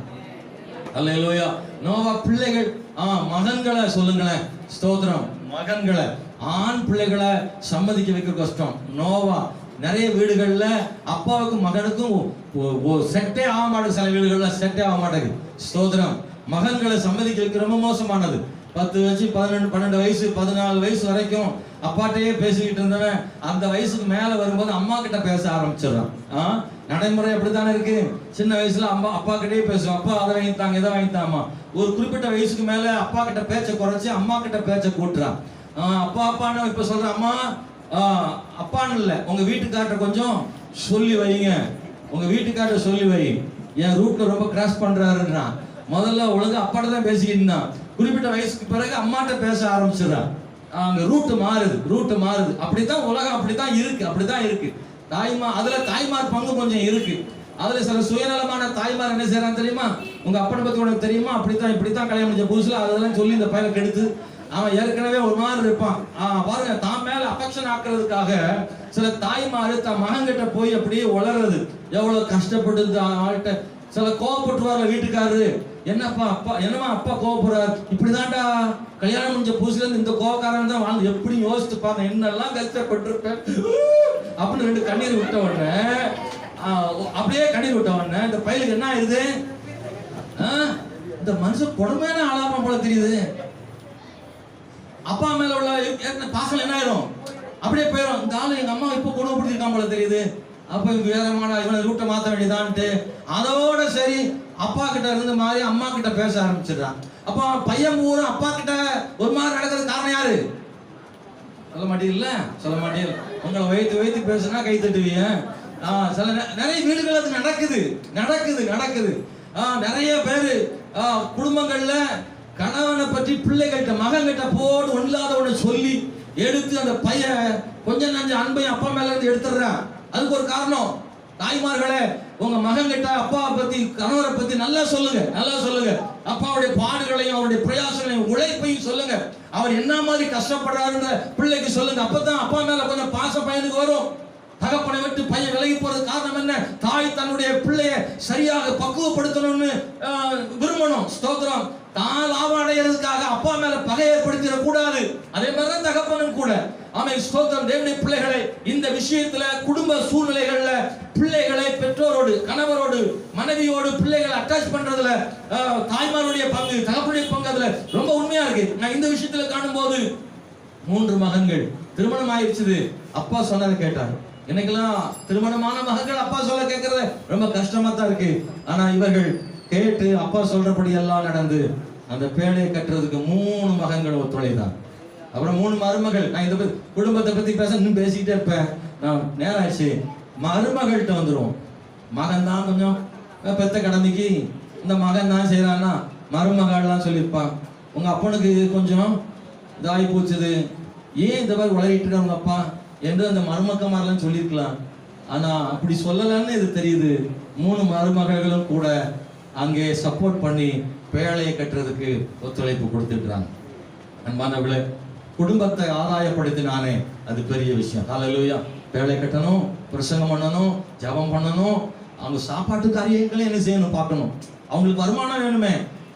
அல்லேலூயா. நோவா பிள்ளைகள், மகன்களை சொல்லுங்களேன். ஸ்தோத்திரம். மகன்களை, ஆண் பிள்ளைகளை சம்மதிக்க வைக்க கஷ்டம். நோவா நிறைய வீடுகள்ல அப்பாவுக்கும் மகனுக்கும் செட்டே ஆக மாட்டேங்குது. சில வீடுகள்ல செட்டே ஆக மாட்டேங்குது. ஸ்தோத்திரம். மகன்களை சம்மதிக்க வைக்க ரொம்ப மோசமானது. 10 வயசு 11 12 வயசு 14 வயசு வரைக்கும் அப்பாட்டையே பேசிக்கிட்டு இருந்தவன் அந்த வயசுக்கு மேல வரும்போது அம்மா கிட்ட பேச ஆரம்பிச்சிடறான். நடைமுறை அப்படித்தானே இருக்கு. சின்ன வயசுல அப்பா கிட்டே பேசுவோம். அப்பா அதை வாங்கித்தாங்க, இதை வாங்கித்தாமா. ஒரு குறிப்பிட்ட வயசுக்கு மேல அப்பா கிட்ட பேச்சை குறைச்சி அம்மா கிட்ட பேச்சை கூட்டுறான். அப்பா அப்பான்னு இப்ப சொல்ற அம்மா அப்பான்னு இல்ல, உங்க வீட்டுக்கார்ட்ட கொஞ்சம் சொல்லி வைங்க, உங்க வீட்டுக்கார்ட்ட சொல்லி வை, என் ரூட்ல ரொம்ப கிராஸ் பண்றாருன்னா. முதல்ல ஒழுங்கா அப்பாட்ட தான் பேசிக்கிட்டு இருந்தான். குறிப்பிட்ட வயசுக்கு பிறகு அம்மாட்ட பேச ஆரம்பிச்சிடறான். அங்க ரூட்டு மாறுது. அப்படித்தான் உலகம், அப்படித்தான் இருக்கு. அதுல தாய்மார் பங்கு கொஞ்சம் இருக்கு. அதுல சில சுயநலமான தாய்மார் என்ன செய்யறாங்க தெரியுமா? உங்க அப்பனை பத்தி உனக்கு தெரியுமா? இப்படித்தான் கல்யாணம் முடிச்ச புதுசுல அதெல்லாம் சொல்லி இந்த பையனை கெடுத்து அவன் ஏற்கனவே ஒரு மாதிரி இருப்பான். பாருங்க, தான் மேல அஃபெக்ஷன் ஆக்குறதுக்காக சில தாய்மாரு தன் மகன்கிட்ட போய் அப்படியே வளர்றது. எவ்வளவு கஷ்டப்பட்டு ஆள்கிட்ட சில கோவப்பட்டுருவார்ல வீட்டுக்காரரு. என்னப்பா அப்பா கோவப்படுறாரு, இப்படிதான்டா கல்யாணம் முடிஞ்ச புதுசுல இருந்து இந்த கோவக்காரன் தான் வாழ்ந்து, எப்படி யோசித்து பாருங்க என்னெல்லாம் கஷ்டப்பட்டிருப்பேன் அப்படின்னு 2 கண்ணீர் விட்ட உடனே இந்த பையலுக்கு என்ன ஆயிருது? இந்த மனுஷன் கொடுமையான ஆளாம போல தெரியுது. அப்பா மேல உள்ள பாசம் என்ன ஆயிரும்? அப்படியே போயிடும். இந்த ஆளு எங்க அம்மா இப்ப கொடுமைப்படுத்திருக்கான் போல தெரியுது. அப்ப வேறமான இவனை ரூட்டை மாத்த வேண்டியதான்ட்டு அதோட சரி அப்பா கிட்ட இருந்த மாதிரி அம்மா கிட்ட பேச ஆரம்பிச்சிடறான். அப்போ பையன் பூரா அப்பா கிட்ட ஒரு மாதிரி நடக்கிறது காரணம் யாரு? சொல்ல மாட்டீங்கல்ல, சொல்ல மாட்டீங்க. உங்களை வைத்து வைத்து பேசுனா கை தட்டுவீங்க. சில நிறைய வீடுகள் அது நடக்குது நடக்குது நடக்குது. நிறைய பேரு குடும்பங்கள்ல கணவனை பற்றி பிள்ளைகிட்ட மகன் கிட்ட போட்டு ஒன்றாத ஒன்று சொல்லி எடுத்து அந்த பையன் கொஞ்சம் நஞ்ச அன்பையும் அப்பா மேல இருந்து எடுத்துடுறான். அதுக்கு ஒரு காரணம். தாய்மார்களே, உங்க மகன் கிட்ட அப்பாவை பத்தி கணவரை பத்தி நல்லா சொல்லுங்க, நல்லா சொல்லுங்க. அப்பாவுடைய பாடுகளையும் அவருடைய பிரயாசங்களையும் உழைப்பையும் சொல்லுங்க. அவர் என்ன மாதிரி கஷ்டப்படுறாருன்ற பிள்ளைக்கு சொல்லுங்க. அப்பதான் அப்பா மேல கொஞ்சம் பாச பையனுக்கு வரும். தகப்பனை விட்டு பையன் விலகி போறது காரணம் என்ன? தாய் தன்னுடைய பிள்ளைய சரியாக பக்குவப்படுத்தணும்னு விரும்பணும். ஸ்தோத்திரம். தான் லாபம் அடைகிறதுக்காக அப்பா மேல பகை ஏற்படுத்திட கூடாது. அதே மாதிரிதான் தகப்பனும் கூட. ஆமென், ஸ்தோத்திரம். தேவனுடைய பிள்ளைகளை இந்த விஷயத்துல குடும்ப சூழ்நிலைகள்ல பிள்ளைகளை பெற்றோரோடு, கணவரோடு, மனைவியோடு பிள்ளைகளை அட்டாச் பண்றதுல தாய்மாருடைய பங்கு, தகப்பனுடைய பங்கு அதுல ரொம்ப உண்மையா இருக்கு. நான் இந்த விஷயத்துல காணும் போது 3 மகன்கள் திருமணம் ஆயிடுச்சு. அப்பா சொன்னதை கேட்டாங்க. எனக்கெல்லாம் திருமணமான மகன்கள் அப்பா சொல்ல கேட்கறது ரொம்ப கஷ்டமா தான் இருக்கு. ஆனா இவர்கள் கேட்டு அப்பா சொல்றபடி எல்லாம் நடந்து அந்த பேழையை கட்டுறதுக்கு 3 மகன்கள் ஒத்துழைதான். அப்புறம் 3 மருமகள். நான் இந்த குடும்பத்தை பத்தி பேச இன்னும் பேசிக்கிட்டே இருப்பேன். நான் நேரம் ஆயிடுச்சு. மருமகள்கிட்ட வந்துடும். மகன் தான் கொஞ்சம் பெத்த கடமைக்கு இந்த மகன் தான் செய்யறான்னா மருமகள்லாம் சொல்லியிருப்பான். உங்க அப்பனுக்கு கொஞ்சம் இதாகி போச்சுது, ஏன் இந்த மாதிரி உளறிட்டு இருக்க உங்க அப்பா என்று அந்த மருமக்கமாரெல்லாம் சொல்லியிருக்கலாம். ஆனா அப்படி சொல்லலான்னு இது தெரியுது. 3 மருமகளும் கூட அங்கே சப்போர்ட் பண்ணி பேழையை கட்டுறதுக்கு ஒத்துழைப்பு கொடுத்துட்டாங்க. அன்பானவர்களே, குடும்பத்தை ஆதாயப்படுத்தினானே அது பெரிய விஷயம். ஹல்லேலூயா. பேழை கட்டணும், பிரசங்கம் பண்ணணும், ஜெபம் பண்ணணும், அவங்க சாப்பாட்டு காரியங்களை என்ன செய்யணும் பார்க்கணும். அவங்களுக்கு வருமானம் வேணுமே.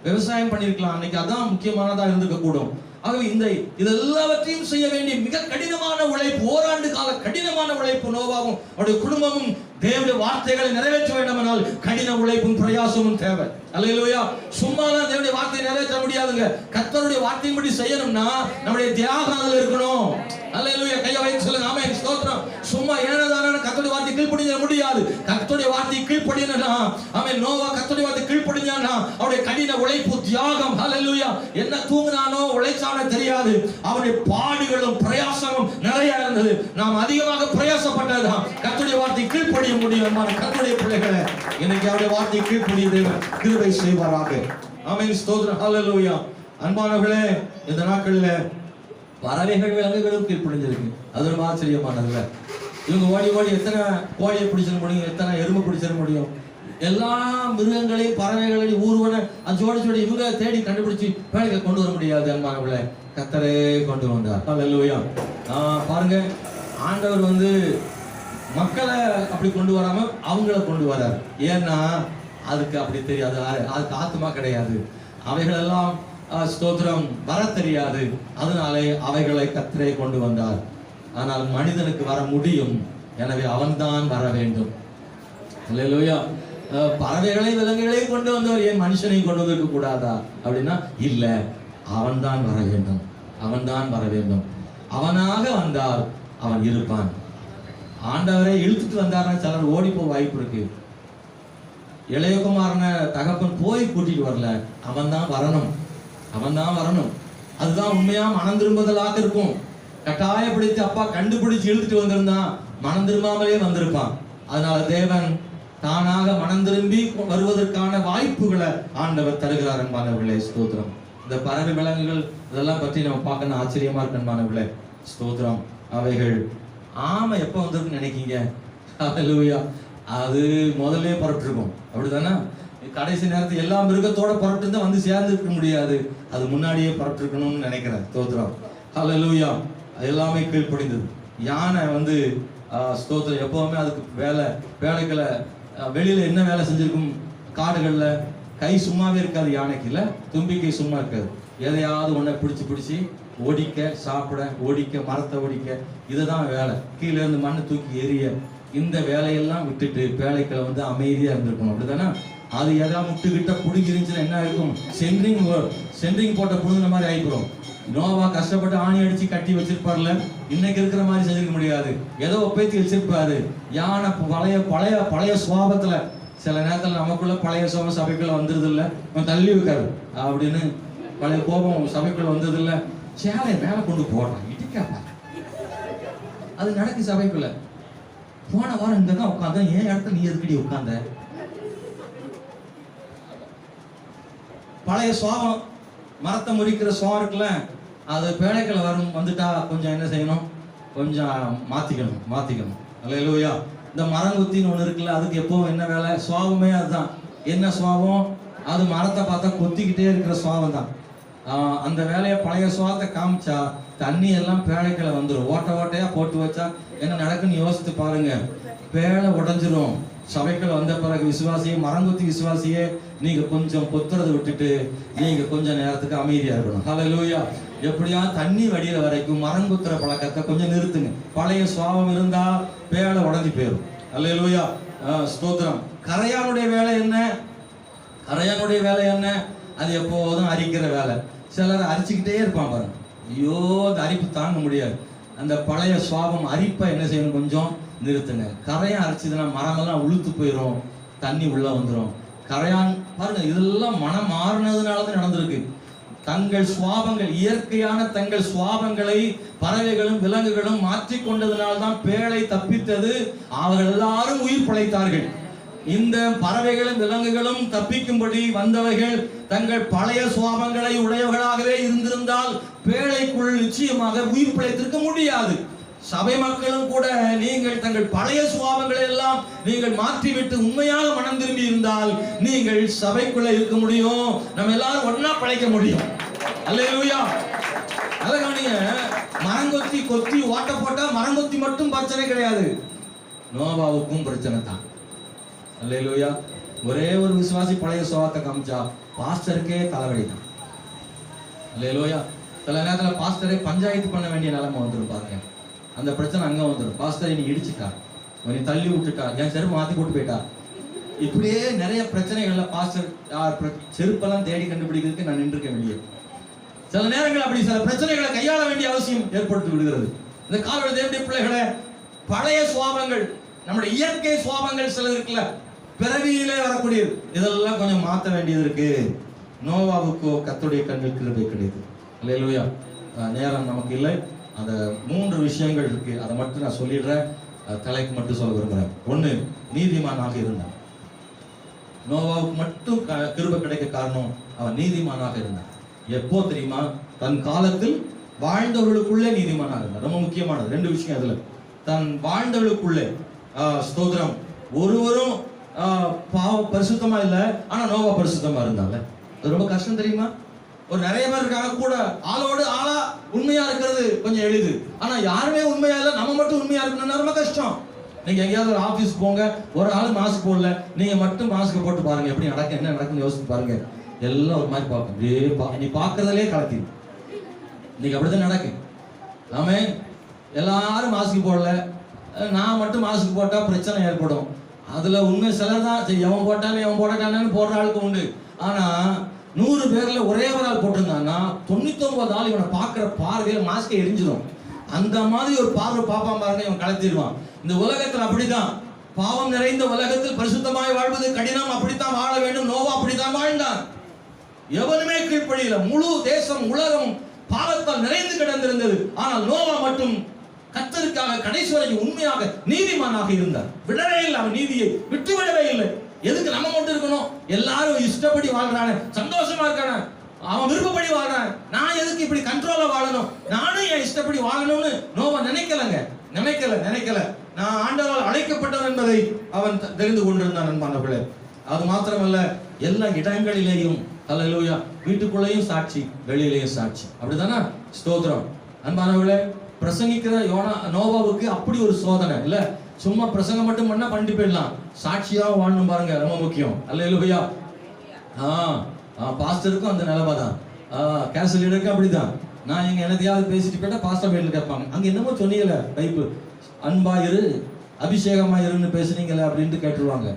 விவசாயம் பண்ணிருக்கலாம், அன்னைக்கு அதான் முக்கியமானதா இருந்துக்க கூடும். ஆகவே இதெல்லாவற்றையும் செய்ய வேண்டிய மிக கடினமான உழைப்பு, ஓராண்டு கால கடினமான உழைப்பு. நோவாவும் அவருடைய குடும்பமும் தேவனுடைய வார்த்தைகளை நிறைவேற்ற வேண்டுமானால் கடின உழைப்பும் பிரயாசமும் தேவை. அல்லேலூயா. சும்மாலாம் தேவனுடைய வார்த்தையை நிறைவேற்ற முடியாதுங்க. கர்த்தருடைய வார்த்தையின்படி செய்யணும்னா நம்முடைய தியாகம் அதுல இருக்கணும். அல்லேலூயா. கையை வைத்து சொல்லுங்க. ஆமென், ஸ்தோத்திரம். சும்மா ஏனதான கர்த்தருடைய வார்த்தை கீழ்ப்படிய முடியாது. கர்த்தருடைய வார்த்தை கீழ்ப்படியனா, ஆமென். நோவா கர்த்தருடைய வார்த்தை கீழ்ப்படிஞ்சானா அவருடைய கடின உழைப்பு, தியாகம். அல்லேலூயா. என்ன தூங்குனானோ உழைச்சானோ தெரியாது. அவருடைய பாடுகளும் பிரயாசமும் நிறைய இருந்தது. நாம் அதிகமாக பிரயாசப்பட்டதுதான் கர்த்தருடைய வார்த்தை கீழ்ப்படிய முடியும். கர்த்தருடைய பிள்ளைகளை இன்னைக்கு அவருடைய வார்த்தை கீழ்ப்படிய தேவன் கிருபை செய்வாராக. ஆமென், ஸ்தோத்திரம். ஹல்லேலூயா. அன்பானவர்களே, இந்த நாட்களில் பறவைகள் விலங்குகளும் கீழ்ப்படிஞ்சிருக்கு. அது ஒரு ஆச்சரியமானதுல. இவங்க ஓடி ஓடி எத்தனை கோழியை பிடிச்சிட முடியும், எத்தனை எறும்பு பிடிச்சிட முடியும். எல்லா மிருகங்களையும் பறவைகளையும் ஊர்வன ஜோடி ஜோடி இவங்க தேடி கண்டுபிடிச்சு வேலைக்கு கொண்டு வர முடியாது. அன்பானவர்களே, கர்த்தரே கொண்டு வந்தார். ஹல்லேலூயா. பாருங்க, ஆண்டவர் மக்களை அப்படி கொண்டு வராம அவங்கள கொண்டு வரார். ஏன்னா அதுக்கு அப்படி தெரியாது, அதுக்கு ஆத்மா கிடையாது. அவைகளெல்லாம் ஸ்தோத்திரம் வர தெரியாது. அதனாலே அவைகளை கர்த்தரே கொண்டு வந்தார். ஆனால் மனிதனுக்கு வர முடியும். எனவே அவன்தான் வர வேண்டும். அல்லேலூயா. பறவைகளை விலங்குகளையும் கொண்டு வந்தவர், ஏன் மனுஷனையும் கொண்டு வந்திருக்க கூடாதா அப்படின்னா இல்ல, அவன்தான் வர வேண்டும். அவன்தான் வர வேண்டும். அவனாக வந்தால் அவன் இருப்பான். ஆண்டவரை இழுத்துட்டு வந்தாருன்னா சிலர் ஓடி போக வாய்ப்பு இருக்கு. இளையகுமாரனை தகப்பன் போய் கூட்டிட்டு வரல, அவன் தான் வரணும். அவன் தான் வரணும். அதுதான் உண்மையா மனம் திரும்புதலாக இருக்கும். கட்டாயப்படுத்தி அப்பா கண்டுபிடிச்சு இழுத்துட்டு வந்திருந்தான் மனம் திரும்பாமலே வந்திருப்பான். அதனால தேவன் தானாக மனம் திரும்பி வருவதற்கான வாய்ப்புகளை ஆண்டவர் தருகிறார். அன்பானவர்களே, ஸ்தோத்திரம். இந்த பறவை விலங்குகள் இதெல்லாம் பற்றி நம்ம பார்க்கணும். ஆச்சரியமா இருக்கு அன்பானவர்களே, ஸ்தோத்திரம். அவைகள் ஆமை எப்போ வந்திருக்குன்னு நினைக்கீங்க? ஹல்லேலூயா. அது முதல்ல புறப்பட்டிருக்கும், அப்படிதானே? கடைசி நேரத்தில் எல்லா மிருகத்தோட புறப்பட்டு தான் வந்து சேர்ந்துருக்க முடியாது. அது முன்னாடியே புறப்பட்டிருக்கணும்னு நினைக்கிறேன். ஸ்தோத்திரம். ஹல்லேலூயா. எல்லாமே கீழ்ப்படிந்தது. யானை ஸ்தோத்திரம் எப்பவுமே அதுக்கு வேலைகளை வெளியில என்ன வேலை செஞ்சிருக்கும்? காடுகள்ல கை சும்மாவே இருக்காது யானைக்கு. இல்ல, தும்பிக்கை சும்மா இருக்காது. எதையாவது ஒன்றை பிடிச்சி ஒடிக்க, சாப்பிட, ஒடிக்க, மரத்தை ஒடிக்க, இதுதான் வேலை. கீழே இருந்து மண்ணை தூக்கி எரிய, இந்த வேலையெல்லாம் விட்டுட்டு பேழைக்களை அமைதியா இருந்திருக்கணும். அப்படிதானே? அது எதாவது முட்டுக்கிட்ட புடுங்கிருந்துச்சுன்னா என்ன இருக்கும்? சென்ட்ரிங் போட்ட புடுங்கின மாதிரி ஆயிக்கிறோம். நோவா கஷ்டப்பட்டு ஆணி அடிச்சு கட்டி வச்சிருப்பார்ல, இன்னைக்கு இருக்கிற மாதிரி செஞ்சிருக்க முடியாது. ஏதோ ஒப்பேத்தி வச்சிருப்பாரு. யானை பழைய சுவாபத்துல சில நேரத்தில் நமக்குள்ள பழைய சோகம் சபைக்குள்ள வந்துருது இல்லை, அவன் தள்ளி வைக்காது அப்படின்னு பழைய கோபம் சபைக்குள்ள வந்தது இல்லை, சேலை மேலே கொண்டு போடுறான் இடிக்காப்பா. அது நடக்கு சபைக்குள்ள. போன வாரம் இங்க தான் உட்காந்த, ஏன் இடத்துல நீ எதுக்கடி உட்காந்த? பழைய சோகம், மரத்தை முறிக்கிற சோகம் இருக்குல்ல, அது பேழைக்களை வந்துட்டா கொஞ்சம் என்ன செய்யணும், கொஞ்சம் மாத்திக்கணும். அல்லேலூயா. இந்த மரங்குத்தின்னு ஒன்று இருக்குல்ல, அதுக்கு எப்பவும் என்ன வேலை? சுவாபமே அதுதான். என்ன சுவாபம்? அது மரத்தை பார்த்தா கொத்திக்கிட்டே இருக்கிற சுவாபம் தான். அந்த வேலையை பழைய சுவாபத்தை காமிச்சா தண்ணி எல்லாம் பேழைக்களை வந்துடும். ஓட்டையா போட்டு வச்சா என்ன நடக்குன்னு யோசித்து பாருங்க. பேழை உடஞ்சிரும். சபைகள் வந்த பிறகு விசுவாசியே, மரங்குத்தி விசுவாசியே, நீங்க கொஞ்சம் பொத்துறதை விட்டுட்டு நீங்க கொஞ்சம் நேரத்துக்கு அமைதியா இருக்கணும். ஹல்லேலூயா. எப்படியா தண்ணி வடிகிற வரைக்கும் மரங்குத்துற பழக்கத்தை கொஞ்சம் நிறுத்துங்க. பழைய சுவாபம் இருந்தா பேழை உடஞ்சி போயிடும். ஹல்லேலூயா. ஸ்தோத்திரம். கரையானுடைய வேலை என்ன? கரையானுடைய வேலை என்ன? அது எப்போதும் அரிக்கிற வேலை. சிலர் அரிச்சுக்கிட்டே இருப்பான் பாருங்க. ஐயோ, அந்த அரிப்பு தாங்க முடியாது. அந்த பழைய சுவாபம் அரிப்பை என்ன செய்யணும், கொஞ்சம் நிறுத்துங்க. கரையான் அரைச்சதுன்னா மரமெல்லாம் உளுத்து போயிடும், தண்ணி உள்ள வந்துடும். கரையான் பாருங்க, இதெல்லாம் மனம் மாறினதுனாலதான் நடந்திருக்கு. தங்கள் சுவாபங்கள், இயற்கையான தங்கள் சுவாபங்களை பறவைகளும் விலங்குகளும் மாற்றிக்கொண்டதுனால்தான் பேழை தப்பித்தது. அவர்கள் எல்லாரும் உயிர் பிழைத்தார்கள். இந்த பறவைகளும் விலங்குகளும் தப்பிக்கும்படி வந்தவைகள் தங்கள் பழைய சுவாபங்களை உடையவர்களாகவே இருந்திருந்தால் பேழைக்குள் நிச்சயமாக உயிர் பிழைத்திருக்க முடியாது. சபை மக்களும் கூட நீங்கள் தங்கள் பழைய சுவாபங்களை எல்லாம் நீங்கள் மாற்றிவிட்டு உண்மையாக மனம் திரும்பி இருந்தால் நீங்கள் சபைக்குள்ள இருக்க முடியும். நம்ம எல்லாரும் ஒன்னா பிழைக்க முடியும். அல்லேலூயா. அழகானிய மரங்கொத்தி கொத்தி ஓட்ட போட்டா மரங்கொத்தி மட்டும் பிரச்சனை கிடையாது, நோவாவுக்கும் பிரச்சனை தான். அல்லேலூயா. ஒரே ஒரு விசுவாசி பழைய சுவாபத்தை காமிச்சா பாஸ்டருக்கே தலைவலி தான். அல்லேலூயா. சில நேரத்தில் பாஸ்டரை பஞ்சாயத்து பண்ண வேண்டிய நிலைமை வந்துருப்பாங்க. அந்த பிரச்சனை அங்கே வந்துடும். பாஸ்டரை நீ இடிச்சுட்டா, நீ தள்ளி விட்டுட்டா, என் செருப்பு மாற்றி போட்டு போயிட்டா, இப்படியே நிறைய பிரச்சனைகள்ல பாஸ்டர் செருப்பெல்லாம் தேடி கண்டுபிடிக்கிறதுக்கு நான் நின்றுக்க வேண்டியது. சில நேரங்கள் அப்படி சில பிரச்சனைகளை கையாள வேண்டிய அவசியம் ஏற்படுத்தி விடுகிறது. இந்த காலோட தேவனுடைய பிள்ளைகளை, பழைய சுவாபங்கள், நம்முடைய இயற்கை சுவாபங்கள் சில இருக்குல்ல, பிறவியிலே வரக்கூடியது, இதெல்லாம் கொஞ்சம் மாற்ற வேண்டியது இருக்கு. நோவாவுக்கோ கர்த்தருடைய கண்ணில் கிருபை கிடையாது. அல்லேலூயா. நேரம் நமக்கு இல்லை. அந்த 3 விஷயங்கள் இருக்கு, அதை மட்டும் நான் சொல்லிடுறேன். தலைக்கு மட்டும் சொல்ல விரும்புறேன். 1, நீதிமானாக இருந்தான். நோவாவுக்கு மட்டும் கிருபை கிடைக்க காரணம், அவன் நீதிமானாக இருந்தான். எப்போ தெரியுமா? தன் காலத்தில் வாழ்ந்தவர்களுக்குள்ளே நீதிமானாக இருந்தான். ரொம்ப முக்கியமானது 2 விஷயம் அதுல. தன் வாழ்ந்தவர்களுக்குள்ளே, ஸ்தோத்திரம், ஒருவரும் பரிசுத்தமா இல்லை, ஆனா நோவா பரிசுத்தமா இருந்தாங்க. அது ரொம்ப கஷ்டம் தெரியுமா? ஒரு நிறைய பேர் இருக்காங்க கூட, ஆளோடு ஆளா உண்மையா இருக்கிறது கொஞ்சம் எளிது. ஆனா யாருமே உண்மையா இல்லை, நம்ம மட்டும் உண்மையா இருக்கணும்னா ரொம்ப கஷ்டம். நீங்க எங்கேயாவது ஒரு ஆபீஸ் போங்க, ஒரு ஆள் மாஸ்க் போடல, நீங்க மட்டும் மாஸ்க் போட்டு பாருங்க, எப்படி நடக்க, என்ன நடக்குன்னு யோசிச்சு பாருங்க. எல்லாம் ஒரு மாதிரி பார்ப்போம். அப்படியே நீ பார்க்கறதுலே கலத்தி இன்னைக்கு அப்படிதான் நடக்கு. ஆமே. எல்லாரும் மாஸ்க் போடல, நான் மட்டும் மாஸ்க் போட்டா பிரச்சனை ஏற்படும். அதுல உண்மை சிலர் தான், எவன் போட்டான்னு போடுற ஆளுக்கு உண்டு. ஆனா 100 பேர்ல ஒரே ஒரு ஆள் போட்டிருந்தான்னா 99 ஆள் இவனை பார்க்கிற பார்வையில மாஸ்கை எரிஞ்சிடும். அந்த மாதிரி ஒரு பார்வை பாப்பான் பாருங்க, இவன் கலத்திடுவான். இந்த உலகத்தில் அப்படிதான், பாவம் நிறைந்த உலகத்தில் பரிசுத்தமாய் வாழ்வது கடினம். அப்படித்தான் வாழ வேண்டும். நோவா அப்படித்தான் வாழ்ந்தான். எவனுமே கீழ்ப்படியில. முழு தேசம் உலகம் பாவத்தால் நிறைந்து கிடந்திருந்தது. ஆனால் நோவா மட்டும் கர்த்தருக்காக கடைசி வரைக்கும் உண்மையாக நீதிமானாக இருந்தார். விடவே இல்லை, அவன் நீதியை விட்டுவிடவே இல்லை. எதுக்கு நம்ம மட்டும் இருக்கணும்? எல்லாரும் இஷ்டப்படி வாழ்றானே, சந்தோஷமா இருக்கானே, அவன் விருப்பப்படி வாழ்றான், நான் எதுக்கு இப்படி கண்ட்ரோலா வாழணும், நானும் என் இஷ்டப்படி வாழணும்னு நோவா நினைக்கல. நான் ஆண்டவரால் அழைக்கப்பட்டவன் என்பதை அவன் தெரிந்து கொண்டிருந்தான். அன்பானவர்களே, அது மாத்திரமல்ல, எல்லா இடங்களிலேயும், அல்லேலூயா, வீட்டுக்குள்ளேயும் சாட்சி, வெளியிலேயும் சாட்சி. அப்படிதானா? ஸ்தோத்திரம். அன்பானவர்களே, பிரசங்கிக்கிற நோவாவுக்கு அப்படி ஒரு சோதனை இல்ல. சும்மா பிரசங்கம் மட்டும் பண்ணா பண்ணிட்டு போயிடலாம், சாட்சியா வாழணும் பாருங்க, ரொம்ப முக்கியம். அல்லேலூயா. பாஸ்டருக்கும் அந்த நிலைமை தான், கேன்சல் லீடருக்கும் அப்படிதான். நான் இங்க என்னத்தையாவது பேசிட்டு போயிட்டா பாஸ்டர் வீட்டில் கேட்பாங்க, அங்க என்னமோ சொன்னீங்கல்ல பைப்பு, அன்பாயிரு அபிஷேகமாயிருன்னு பேசுனீங்கல்ல அப்படின்ட்டு கேட்டுருவாங்க.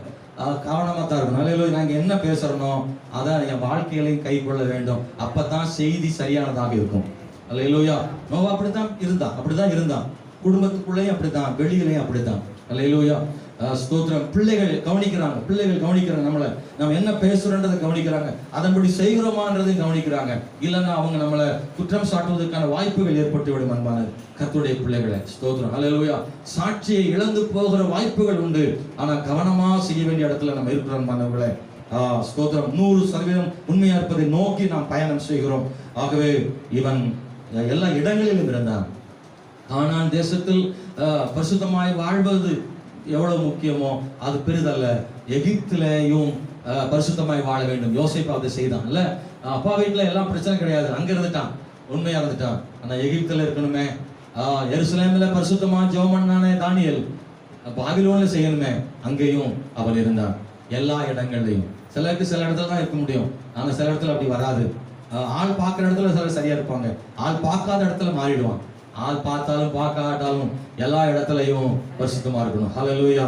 கவனமா தான் இருக்கணும். அல்லேலூயா. நாங்க என்ன பேசுறனோ அதான் என் வாழ்க்கையிலையும் கை கொள்ள வேண்டும். அப்பதான் செய்தி சரியானதாக இருக்கும். அல்லேலூயா. நோவா அப்படித்தான் இருந்தான். குடும்பத்துக்குள்ளேயும் அப்படித்தான், வெளியிலையும் அப்படித்தான். அல்லேலூயா. ஸ்தோத்திரம். பிள்ளைகள் கவனிக்கிறாங்க நம்மளை, நம்ம என்ன பேசுறோன்றதை கவனிக்கிறாங்க, அதன்படி செய்கிறோமான்றதையும் கவனிக்கிறாங்க. இல்லைன்னா அவங்க நம்மளை குற்றம் சாட்டுவதற்கான வாய்ப்புகள் ஏற்பட்டு விடும். அன்பான கர்த்தருடைய பிள்ளைகளை ஸ்தோத்திரம், ஹல்லேலூயா. சாட்சியை இழந்து போகிற வாய்ப்புகள் உண்டு. ஆனா கவனமா செய்ய வேண்டிய இடத்துல நம்ம இருக்கிறோம் அன்பானவர்களே. ஸ்தோத்திரம். 100% உண்மையா இருப்பதை நோக்கி நாம் பயணம் செய்கிறோம். ஆகவே இவன் எல்லா இடங்களிலும் இருந்தான். கானான் தேசத்தில் பரிசுத்தமாய் வாழ்வது எவ்வளவு முக்கியமோ அது பெரிதல்ல. எகிப்திலேயும் பரிசுத்தமாய் வாழ வேண்டும். யோசேப்பு அதை செய்தான் இல்ல. அப்பா வீட்டுல எல்லாம் பிரச்சனை கிடையாது, அங்க இருந்துட்டான், உண்மையா இருந்துட்டான். ஆனா எகிப்துல இருக்கணுமே, எருசலேம்ல பரிசுத்தமா ஜெபம் பண்ணானே தானியேல், பாபிலோன்ல செய்யணுமே, அங்கேயும் அவன் இருந்தான். எல்லா இடங்கள்லையும். சிலருக்கு சில இடத்துல தான் இருக்க முடியும், ஆனா சில இடத்துல அப்படி வராது. ஆள் பார்க்குற இடத்துல சிலர் சரியா இருப்பாங்க, ஆள் பார்க்காத இடத்துல மாறிடுவான். ஆள் பார்த்தாலும் பார்க்காட்டாலும் எல்லா இடத்துலையும் பரிசுத்தமா இருக்கணும். ஹல்லேலூயா,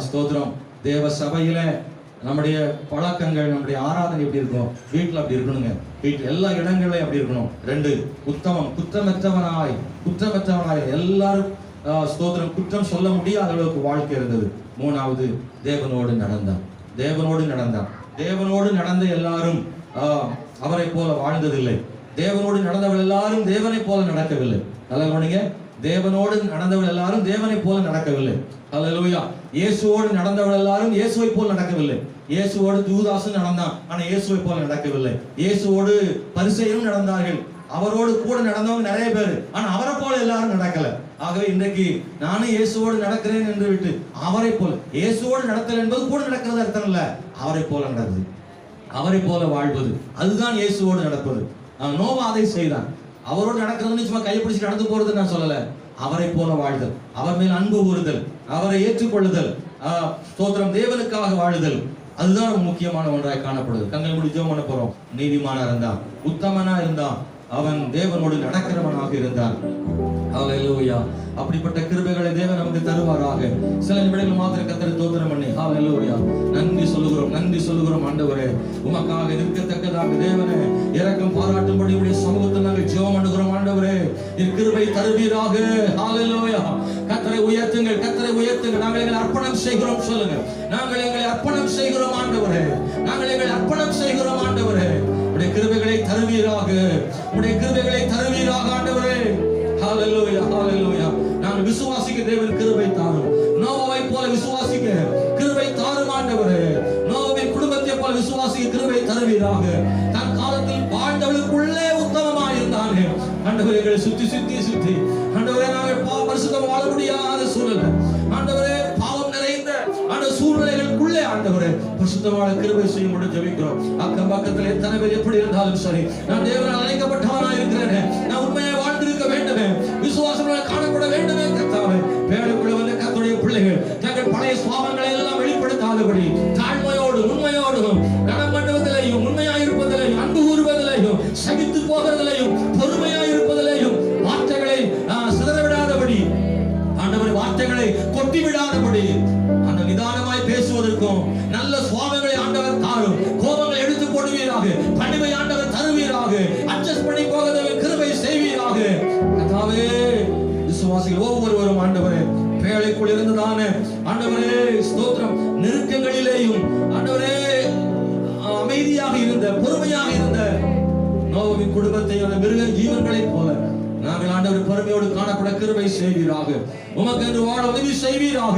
ஸ்தோத்திரம். தேவ சபையில நம்முடைய பழக்கங்கள், நம்முடைய ஆராதனை எப்படி இருக்கும், வீட்டில் அப்படி இருக்கணுங்க. வீட்டில் எல்லா இடங்களையும் அப்படி இருக்கணும். 2, உத்தமம். குற்றமற்றவனாய் எல்லாரும் ஸ்தோத்திரம் குற்றம் சொல்ல முடியாத அளவுக்கு வாழ்க்கை இருந்தது. 3வது, தேவனோடு நடந்த எல்லாரும் அவரை போல வாழ்ந்ததில்லை. தேவனோடு நடந்தவள் எல்லாரும் தேவனை போல நடக்கவில்லை. நல்லா கவனிங்க. தேவனோடு நடந்தவள் எல்லாரும் தேவனை போல நடக்கவில்லை. ஹல்லேலூயா. இயேசுவோடு நடந்தவள் எல்லாரும் இயேசுவை போல நடக்கவில்லை. இயேசுவோடு யூதாசும் நடந்தான், ஆனா இயேசுவை போல நடக்கவில்லை. இயேசுவோடு பரிசேயரும் நடந்தார்கள், அவரோடு கூட நடந்தவங்க நிறைய பேர், ஆனா அவரை போல எல்லாரும் நடக்கல. ஆகவே இன்றைக்கு நானும் இயேசுவோடு நடக்கிறேன் என்று விட்டு அவரை போல, இயேசுவோடு நடத்தல் என்பது கூட நடக்கிறது அர்த்தம் இல்ல, அவரை போல நடக்குது, அவரை போல வாழ்வது, அதுதான் இயேசுவோடு நடப்பது. நோவா அதை செய்தான். அவரோடு நடக்கிறதுன்னு சும்மா கைப்பிடிச்சு நடந்து போறது நான் சொல்லல. அவரை போல வாழ்தல், அவர் மேல் அன்பு கூறுதல், அவரை ஏற்றுக்கொள்ளுதல், ஸ்தோத்திரம், தேவனுக்காக வாழுதல், அதுதான் முக்கியமான ஒன்றாய் காணப்படுது. கண்கள் மூடி ஜெபம் பண்ண போறோம். நீதிமானா இருந்தான், உத்தமனா இருந்தான், அவன் தேவனோடு நடக்கிறவனாக இருந்தான். ஹல்லேலூயா. அப்படிப்பட்ட கிருபைகளை தேவன் நமக்கு தருவாராக. சில நிமிடங்கள் மாத்திரம் கர்த்தரை ஸ்தோத்திரம் பண்ணி ஹல்லேலூயா நன்றி சொல்லுகிறோம். ஆண்டவரே, உமக்காக நிற்கத்தக்கதாக தேவனே இரக்கம் பாராட்டும்படி உடைய சமூகத்தில் நாங்கள் ஜெபம் பண்ணுகிறோம். ஆண்டவரே, கிருபை தருவீராக. ஹல்லேலூயா. கர்த்தரை உயர்த்துங்கள். நாங்கள் எங்களை அர்ப்பணம் செய்கிறோம். சொல்லுங்க, நாங்கள் எங்களை அர்ப்பணம் செய்கிறோம் ஆண்டவரே. உடைய கிருபைகளை தருவீராக ஆண்டவரே. ஹல்லேலூயா. நாங்கள் விசுவாசிக்க தேவன் கிருபை தாரும். நோவாவை போல விசுவாசிக்க கிருபை தாரும் ஆண்டவரே. நோவாவின் குடும்பத்தை போல விசுவாசிக்க கிருபை தருவீராக. தன் காலத்தில் வாழ்ந்தவளுக்குள்ளே உத்தமமாய் இருந்தாங்க ஆண்டவரே. எங்களை சுத்தி ஆண்டவரே, நாங்கள் பரிசுத்தம் வாழ முடியாத சூழ்நிலை ஆண்டவரே, பாவம் நிறைந்த அந்த சூழ்நிலைகளுக்குள்ளே ஆண்டவரே பரிசுத்தமான கிருபை செய்யும்படி ஜெபிக்கிறோம். அக்கம் பக்கத்தில் எத்தனை பேர் எப்படி இருந்தாலும் சரி, நான் தேவனால் அழைக்கப்பட்டவனாய் இருக்கிறேன், நான் உண்மையை வாழ்ந்திருக்க வேண்டுமே, விசுவாசமாக காணப்பட வேண்டுமே. கர்த்தாவே, பேருக்குள்ள வந்த கர்த்தருடைய பிள்ளைகள் தங்கள் பழைய சுவாபங்களை எல்லாம் வெளிப்படுத்தாதபடி தாழ்மையோடும் உண்மையோடும் கனம் பண்ணுவதிலையும் உண்மையாயிருப்பதிலையும் அன்பு கூறுவதிலையும் சகித்து போகிறதிலையும் பொறுமையாயிருப்பதிலையும் வார்த்தைகளை சிதறவிடாதபடி ஆண்டவர், வார்த்தைகளை கொட்டி விடாதபடி அந்த நிதானமாய் பேசுவதற்கும் நல்ல சுவாபங்களை ஆண்டவர் தாரும். கோபங்களை எடுத்து போடுவீராக, பணிவை ஆண்டவர் தருவீராக, அட்ஜஸ்ட் பண்ணி போகிறதை கிருபை செய்வீராக. கர்த்தாவே, விசுவாசிகள் ஒவ்வொருவரும் ஆண்டவரே பேழைக்குள் இருந்ததான ஆண்டவரே ஸ்தோத்திரம், நெருக்கங்களிலேயும் ஆண்டவரே அமைதியாக இருந்த, பொறுமையாக இருந்த நோவாவின் குடும்பத்தை மிருக ஜீவன்களைப் போல நாங்கள் ஆண்டவர் பொறுமையோடு காணப்பட கிருபை செய்வீராக. உமக்கு என்று வாழ உதவி செய்வீராக.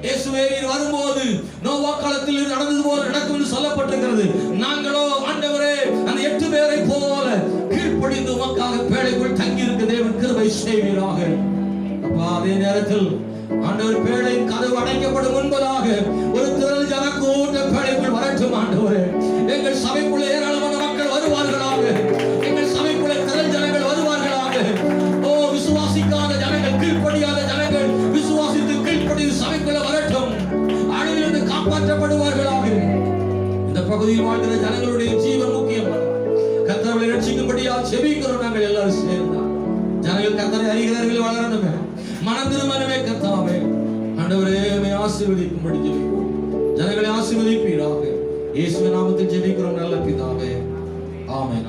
இயேசுவே, நீர் வரும்போது நோவா காலத்தில் நடந்தது போல நடக்கும் என்று சொல்லப்பட்டிருக்கிறது. நாங்களோ ஆண்டவரே அந்த 8 பேரை போல கீழ்ப்படிந்து உமக்காக பேழைக்குள் தங்கி இருக்க தேவன் கிருபை செய்வீராக. அப்பா, அதே நேரத்தில் ஆண்டவர் பேழையின் கதவு அடைக்கப்படும் முன்பதாக ஒரு திரள் ஜனக்கூட்ட பேழைக்குள் வரட்டும் ஆண்டவரே. எங்கள் சபைக்குள்ள ஏராளமான மக்கள் வருவார்களாக. எங்கள் சபைக்குள்ள திரள் ஜனங்கள் வருவார்களாக. ஓ, விசுவாசிக்காத ஜனங்கள், கீழ்ப்படியாத ஜனங்கள் விசுவாசித்து கீழ்ப்படி சபைக்குள்ள வரட்டும். அழிவிலிருந்து காப்பாற்றப்படுவார்களாக. இந்த பகுதியில் வாழ்கிற ஜனங்களுடைய ஜீவன் முக்கியம். கர்த்தரை ரட்சிக்கும்படியா ஜெபிக்கிறோம் நாங்கள் எல்லாரும் சேர்ந்தா. ஜனங்கள் கர்த்தரை அறிகிறார்கள், வளரணுமே, மனம் திரும்பணுமே. கர்த்தாவே ஆண்டவரே, ஆசீர்வதிக்கும்படி ஜெபிக்கிறோம். ஜனங்களை ஆசீர்வதிப்பீராக. இயேசுவின் நாமத்தில் ஜெபிக்கிறோம் நல்ல பிதாவே. ஆமென்.